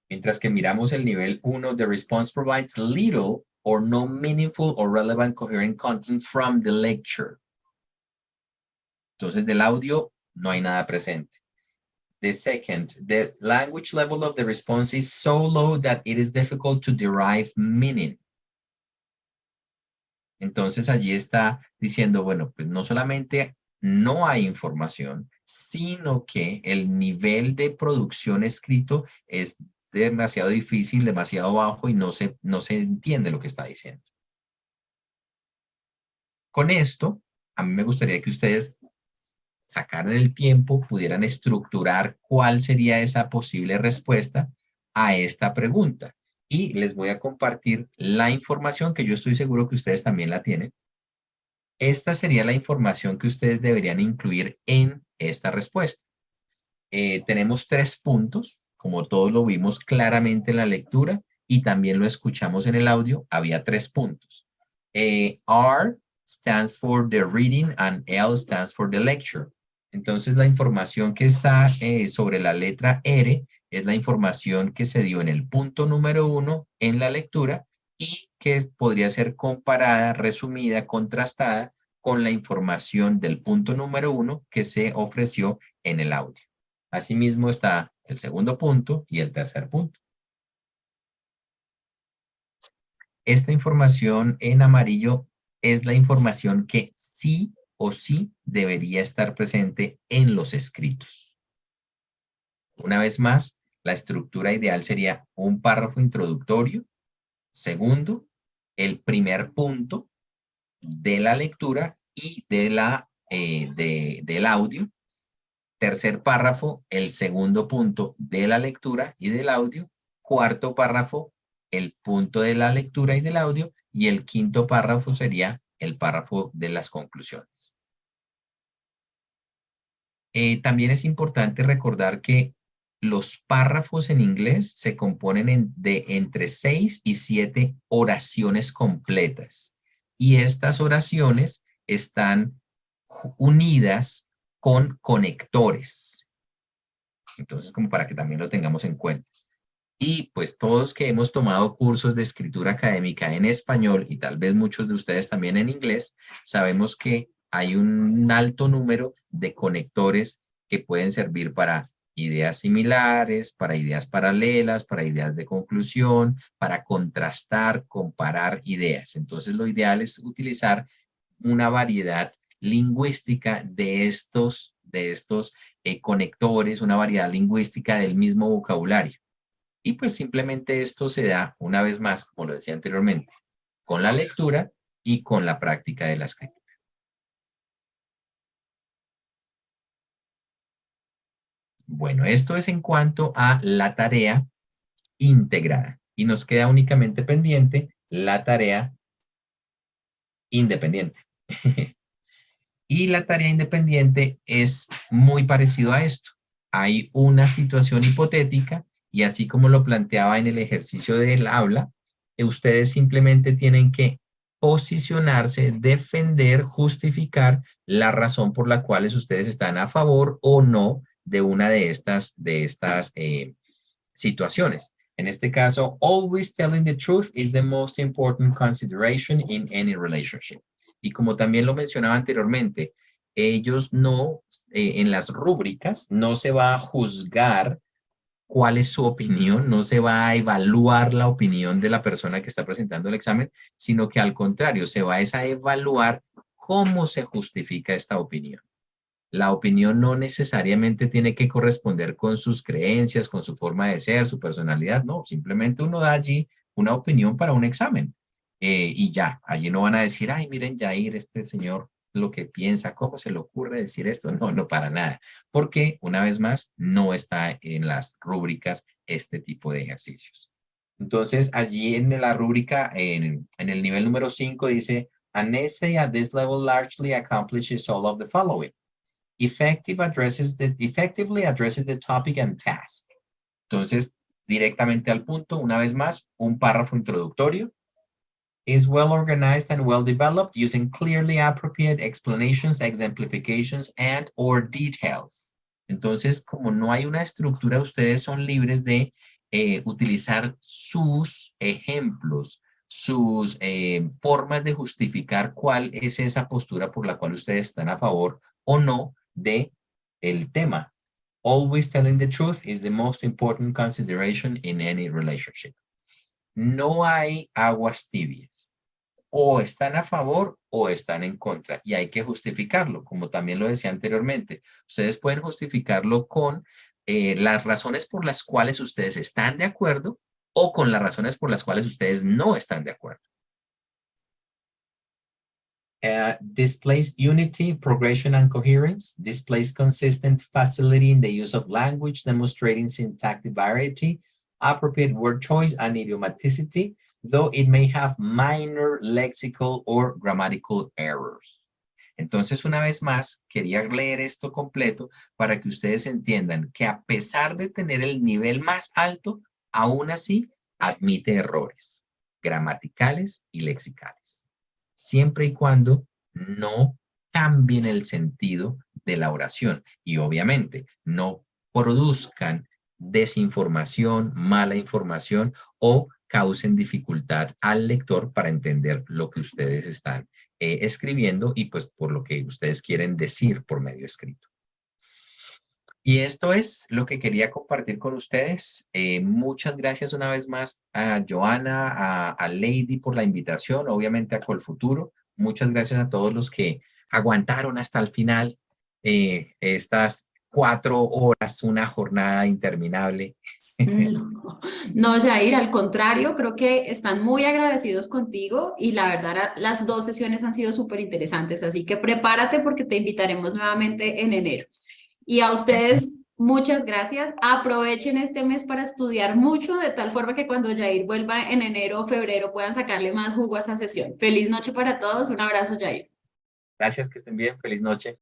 Mientras que miramos el nivel 1, the response provides little or no meaningful or relevant coherent content from the lecture. Entonces, del audio no hay nada presente. The second, the language level of the response is so low that it is difficult to derive meaning. Entonces, allí está diciendo, bueno, pues no solamente no hay información, sino que el nivel de producción escrito es demasiado difícil, demasiado bajo y no se entiende lo que está diciendo. Con esto, a mí me gustaría que ustedes sacaran el tiempo, pudieran estructurar cuál sería esa posible respuesta a esta pregunta. Y les voy a compartir la información que yo estoy seguro que ustedes también la tienen. Esta sería la información que ustedes deberían incluir en esta respuesta. Tenemos 3 puntos, como todos lo vimos claramente en la lectura y también lo escuchamos en el audio, había 3 puntos. R stands for the reading and L stands for the lecture. Entonces la información que está sobre la letra R es la información que se dio en el punto número 1 en la lectura y que podría ser comparada, resumida, contrastada con la información del punto número 1 que se ofreció en el audio. Asimismo está el segundo punto y el tercer punto. Esta información en amarillo es la información que sí o sí debería estar presente en los escritos. Una vez más, la estructura ideal sería un párrafo introductorio. Segundo, el primer punto de la lectura y del audio. Tercer párrafo, el segundo punto de la lectura y del audio. Cuarto párrafo, el punto de la lectura y del audio. Y el quinto párrafo sería el párrafo de las conclusiones. También es importante recordar que los párrafos en inglés se componen de entre 6 y 7 oraciones completas. Y estas oraciones están unidas con conectores. Entonces, como para que también lo tengamos en cuenta. Y pues todos que hemos tomado cursos de escritura académica en español y tal vez muchos de ustedes también en inglés, sabemos que hay un alto número de conectores que pueden servir para ideas similares, para ideas paralelas, para ideas de conclusión, para contrastar, comparar ideas. Entonces lo ideal es utilizar una variedad lingüística de estos conectores, una variedad lingüística del mismo vocabulario. Y pues simplemente esto se da, una vez más, como lo decía anteriormente, con la lectura y con la práctica de la escritura. Bueno, esto es en cuanto a la tarea integrada. Y nos queda únicamente pendiente la tarea independiente. Y la tarea independiente es muy parecido a esto. Hay una situación hipotética y así como lo planteaba en el ejercicio del aula, ustedes simplemente tienen que posicionarse, defender, justificar la razón por la cual ustedes están a favor o no de una de estas situaciones. En este caso, always telling the truth is the most important consideration in any relationship. Y como también lo mencionaba anteriormente, ellos no, en las rúbricas, no se va a juzgar cuál es su opinión, no se va a evaluar la opinión de la persona que está presentando el examen, sino que al contrario, se va a evaluar cómo se justifica esta opinión. La opinión no necesariamente tiene que corresponder con sus creencias, con su forma de ser, su personalidad, no, simplemente uno da allí una opinión para un examen. Y ya, allí no van a decir, ay, miren, Jair, este señor lo que piensa, ¿cómo se le ocurre decir esto? No, no para nada, porque una vez más no está en las rúbricas este tipo de ejercicios. Entonces, allí en la rúbrica, en el nivel número 5 dice, an essay at this level largely accomplishes all of the following. Effectively addresses the topic and task. Entonces, directamente al punto, una vez más, un párrafo introductorio. Is well organized and well developed using clearly appropriate explanations, exemplifications, and or details. Entonces, como no hay una estructura, ustedes son libres de utilizar sus ejemplos, sus formas de justificar cuál es esa postura por la cual ustedes están a favor o no de el tema. Always telling the truth is the most important consideration in any relationship. No hay aguas tibias. O están a favor o están en contra. Y hay que justificarlo, como también lo decía anteriormente. Ustedes pueden justificarlo con las razones por las cuales ustedes están de acuerdo o con las razones por las cuales ustedes no están de acuerdo. Displays unity, progression, and coherence. Displays consistent facility in the use of language, demonstrating syntactic variety, appropriate word choice, and idiomaticity, though it may have minor lexical or grammatical errors. Entonces, una vez más, quería leer esto completo para que ustedes entiendan que a pesar de tener el nivel más alto, aún así admite errores gramaticales y lexicales, siempre y cuando no cambien el sentido de la oración y obviamente no produzcan desinformación, mala información o causen dificultad al lector para entender lo que ustedes están escribiendo y pues por lo que ustedes quieren decir por medio escrito. Y esto es lo que quería compartir con ustedes. Muchas gracias una vez más a Joana, a Lady por la invitación, obviamente a Colfuturo. Muchas gracias a todos los que aguantaron hasta el final estas 4 horas, una jornada interminable. No, no, Jair, al contrario, creo que están muy agradecidos contigo y la verdad las 2 sesiones han sido súper interesantes, así que prepárate porque te invitaremos nuevamente en enero. Y a ustedes, muchas gracias. Aprovechen este mes para estudiar mucho, de tal forma que cuando Jair vuelva en enero o febrero puedan sacarle más jugo a esa sesión. Feliz noche para todos. Un abrazo, Jair. Gracias, que estén bien. Feliz noche.